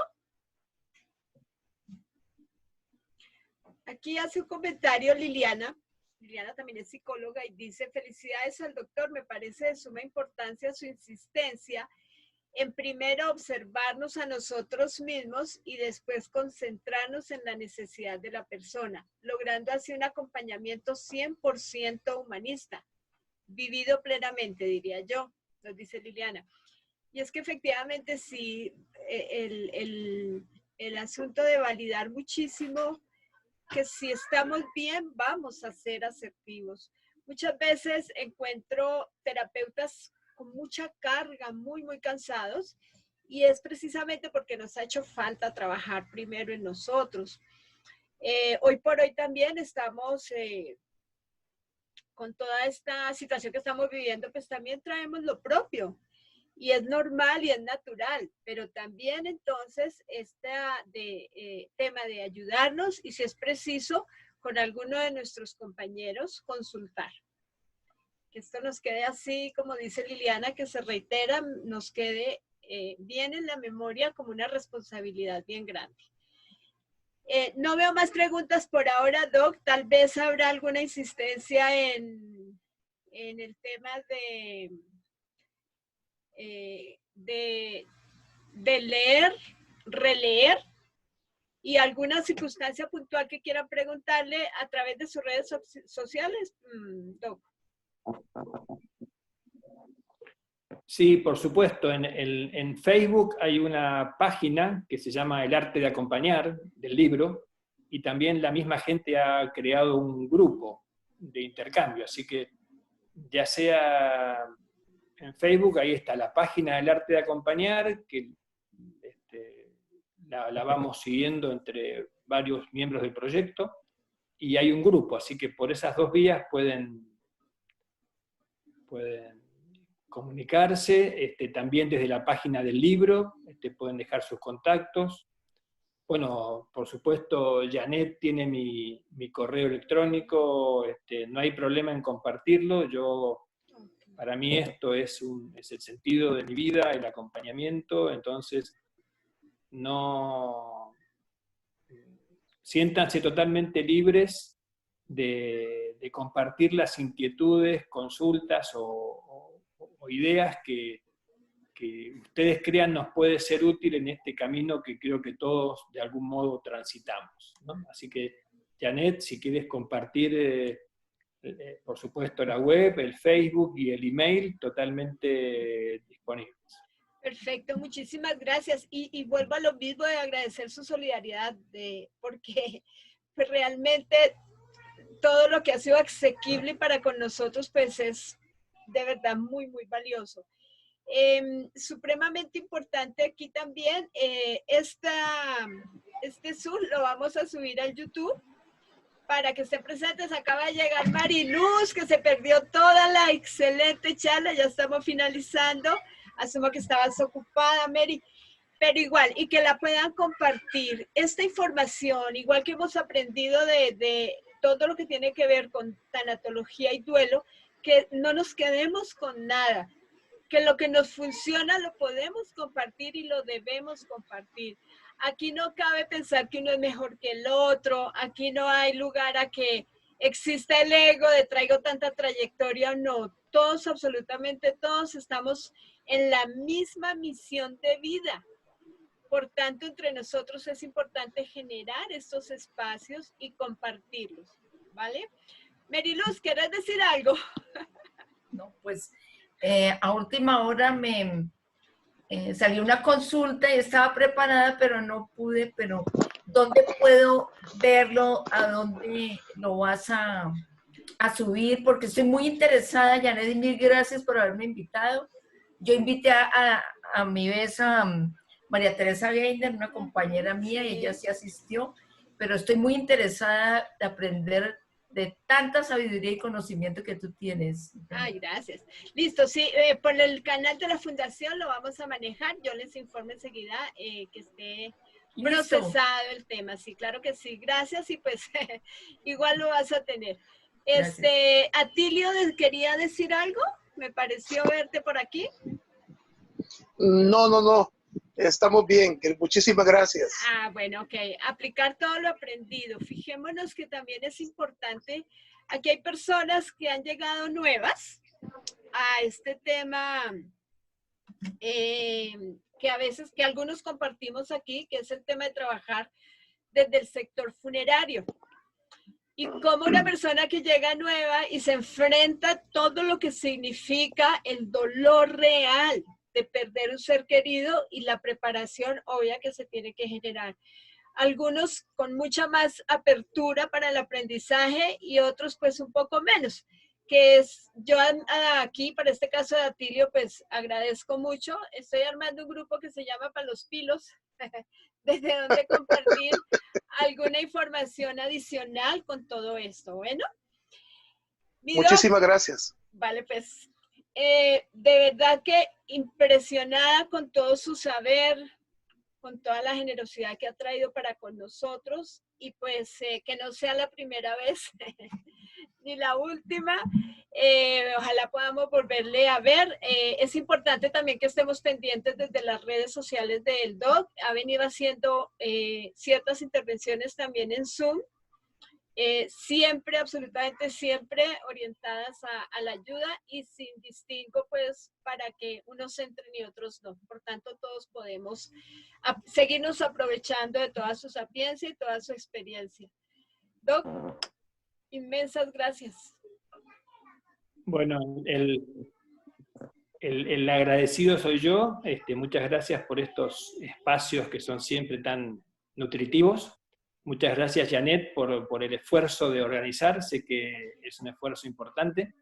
Aquí hace un comentario Liliana. Liliana también es psicóloga y dice: felicidades al doctor, me parece de suma importancia su insistencia en primero observarnos a nosotros mismos y después concentrarnos en la necesidad de la persona, logrando así un acompañamiento 100% humanista. Vivido plenamente, diría yo, nos dice Liliana. Y es que efectivamente sí, el asunto de validar muchísimo que si estamos bien, vamos a ser asertivos. Muchas veces encuentro terapeutas con mucha carga, muy, muy cansados, y es precisamente porque nos ha hecho falta trabajar primero en nosotros. Hoy por hoy también estamos... con toda esta situación que estamos viviendo, pues también traemos lo propio y es normal y es natural, pero también entonces tema de ayudarnos y si es preciso con alguno de nuestros compañeros consultar. Que esto nos quede así, como dice Liliana, que se reitera, nos quede bien en la memoria como una responsabilidad bien grande. No veo más preguntas por ahora, Doc. Tal vez habrá alguna insistencia en el tema de leer, releer y alguna circunstancia puntual que quieran preguntarle a través de sus redes sociales, Doc. Sí, por supuesto. En Facebook hay una página que se llama El Arte de Acompañar, del libro, y también la misma gente ha creado un grupo de intercambio, así que ya sea en Facebook, ahí está la página del Arte de Acompañar, que la vamos siguiendo entre varios miembros del proyecto, y hay un grupo, así que por esas dos vías pueden comunicarse, también desde la página del libro, pueden dejar sus contactos. Bueno, por supuesto, Janet tiene mi correo electrónico, no hay problema en compartirlo. Para mí esto es el sentido de mi vida, el acompañamiento, entonces no siéntanse totalmente libres de compartir las inquietudes, consultas o ideas que ustedes crean nos puede ser útil en este camino que creo que todos de algún modo transitamos, ¿no? Así que, Janet, si quieres compartir, por supuesto, la web, el Facebook y el email, totalmente disponibles. Perfecto, muchísimas gracias. Y vuelvo a lo mismo de agradecer su solidaridad, porque pues, realmente todo lo que ha sido asequible para con nosotros pues es de verdad muy, muy valioso. Supremamente importante aquí también, este Zoom lo vamos a subir al YouTube para que estén presentes. Acaba de llegar Mariluz, que se perdió toda la excelente charla, ya estamos finalizando, asumo que estabas ocupada, Mary, pero igual, y que la puedan compartir. Esta información, igual que hemos aprendido de todo lo que tiene que ver con tanatología y duelo, que no nos quedemos con nada, que lo que nos funciona lo podemos compartir y lo debemos compartir. Aquí no cabe pensar que uno es mejor que el otro, aquí no hay lugar a que exista el ego de traigo tanta trayectoria o no. Todos, absolutamente todos, estamos en la misma misión de vida. Por tanto, entre nosotros es importante generar estos espacios y compartirlos, ¿vale? Meriluz, ¿quieres decir algo? No, pues a última hora me salió una consulta y estaba preparada, pero no pude, pero ¿dónde puedo verlo? ¿A dónde lo vas a subir? Porque estoy muy interesada, Janet, y mil gracias por haberme invitado. Yo invité a mi vez a María Teresa Weiner, una compañera mía, y ella sí asistió, pero estoy muy interesada de aprender de tanta sabiduría y conocimiento que tú tienes. Ay, gracias. Listo, sí, por el canal de la fundación lo vamos a manejar. Yo les informo enseguida que esté procesado el tema. Sí, claro que sí. Gracias y pues igual lo vas a tener. Atilio, ¿quería decir algo? Me pareció verte por aquí. No. Estamos bien. Muchísimas gracias. Ah, bueno, ok. Aplicar todo lo aprendido. Fijémonos que también es importante. Aquí hay personas que han llegado nuevas a este tema que a veces, que algunos compartimos aquí, que es el tema de trabajar desde el sector funerario. Y como una persona que llega nueva y se enfrenta a todo lo que significa el dolor real de perder un ser querido y la preparación obvia que se tiene que generar. Algunos con mucha más apertura para el aprendizaje y otros pues un poco menos, que es, yo aquí para este caso de Atilio pues agradezco mucho, estoy armando un grupo que se llama Para los Pilos, desde donde compartir alguna información adicional con todo esto, bueno. Muchísimas gracias. Vale, pues de verdad que impresionada con todo su saber, con toda la generosidad que ha traído para con nosotros y pues que no sea la primera vez ni la última. Ojalá podamos volverle a ver. Es importante también que estemos pendientes desde las redes sociales del DOC. Ha venido haciendo ciertas intervenciones también en Zoom. Siempre, absolutamente siempre orientadas a la ayuda y sin distingo, pues, para que unos entren y otros no. Por tanto, todos podemos seguirnos aprovechando de toda su sapiencia y toda su experiencia. Doc, inmensas gracias. Bueno, el agradecido soy yo. Muchas gracias por estos espacios que son siempre tan nutritivos. Muchas gracias, Janet, por el esfuerzo de organizar. Sé que es un esfuerzo importante.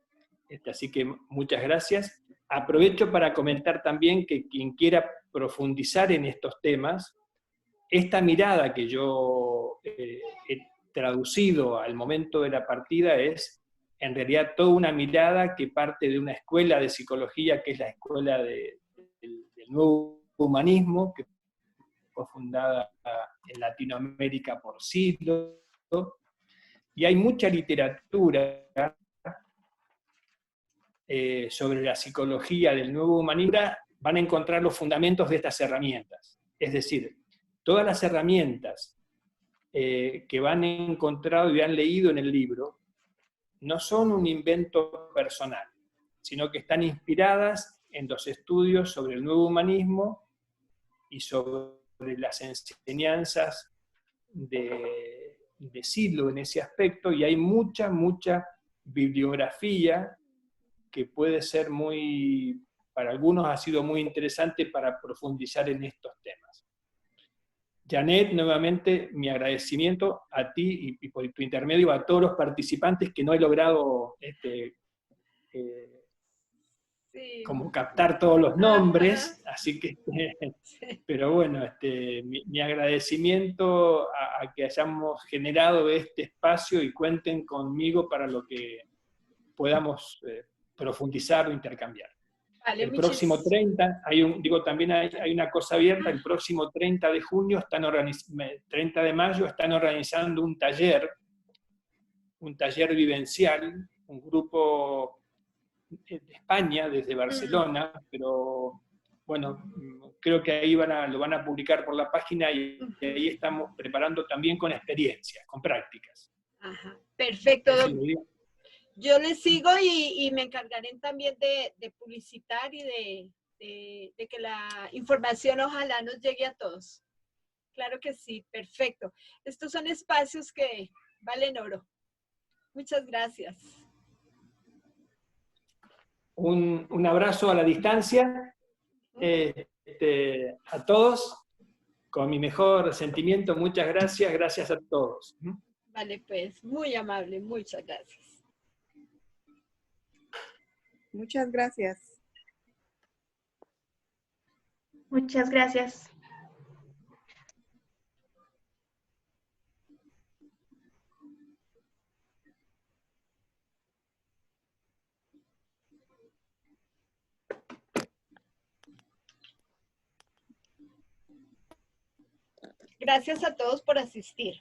Así que muchas gracias. Aprovecho para comentar también que quien quiera profundizar en estos temas, esta mirada que yo he traducido al momento de la partida es en realidad toda una mirada que parte de una escuela de psicología, que es la escuela del nuevo humanismo, que fue fundada en Latinoamérica por siglos, y hay mucha literatura sobre la psicología del nuevo humanismo. Van a encontrar los fundamentos de estas herramientas. Es decir, todas las herramientas que van encontrado y han leído en el libro no son un invento personal, sino que están inspiradas en los estudios sobre el nuevo humanismo y sobre las enseñanzas de Sidlow en ese aspecto, y hay mucha bibliografía que puede ser para algunos ha sido muy interesante para profundizar en estos temas. Janet, nuevamente mi agradecimiento a ti y por tu intermedio a todos los participantes, que no he logrado como captar todos los nombres, así que, pero bueno, mi agradecimiento a que hayamos generado este espacio y cuenten conmigo para lo que podamos profundizar o intercambiar. Vale, el próximo 30, también hay una cosa abierta, el próximo 30 de junio, 30 de mayo, están organizando un taller vivencial, un grupo de España, desde Barcelona, pero bueno, creo que ahí lo van a publicar por la página, y ahí estamos preparando también con experiencias, con prácticas. Ajá, perfecto. Yo les sigo y me encargaré también de publicitar y de que la información ojalá nos llegue a todos. Claro que sí, perfecto. Estos son espacios que valen oro. Muchas gracias. Un abrazo a la distancia a todos, con mi mejor sentimiento. Muchas gracias, gracias a todos. Vale, pues, muy amable, muchas gracias. Muchas gracias. Muchas gracias. Gracias a todos por asistir.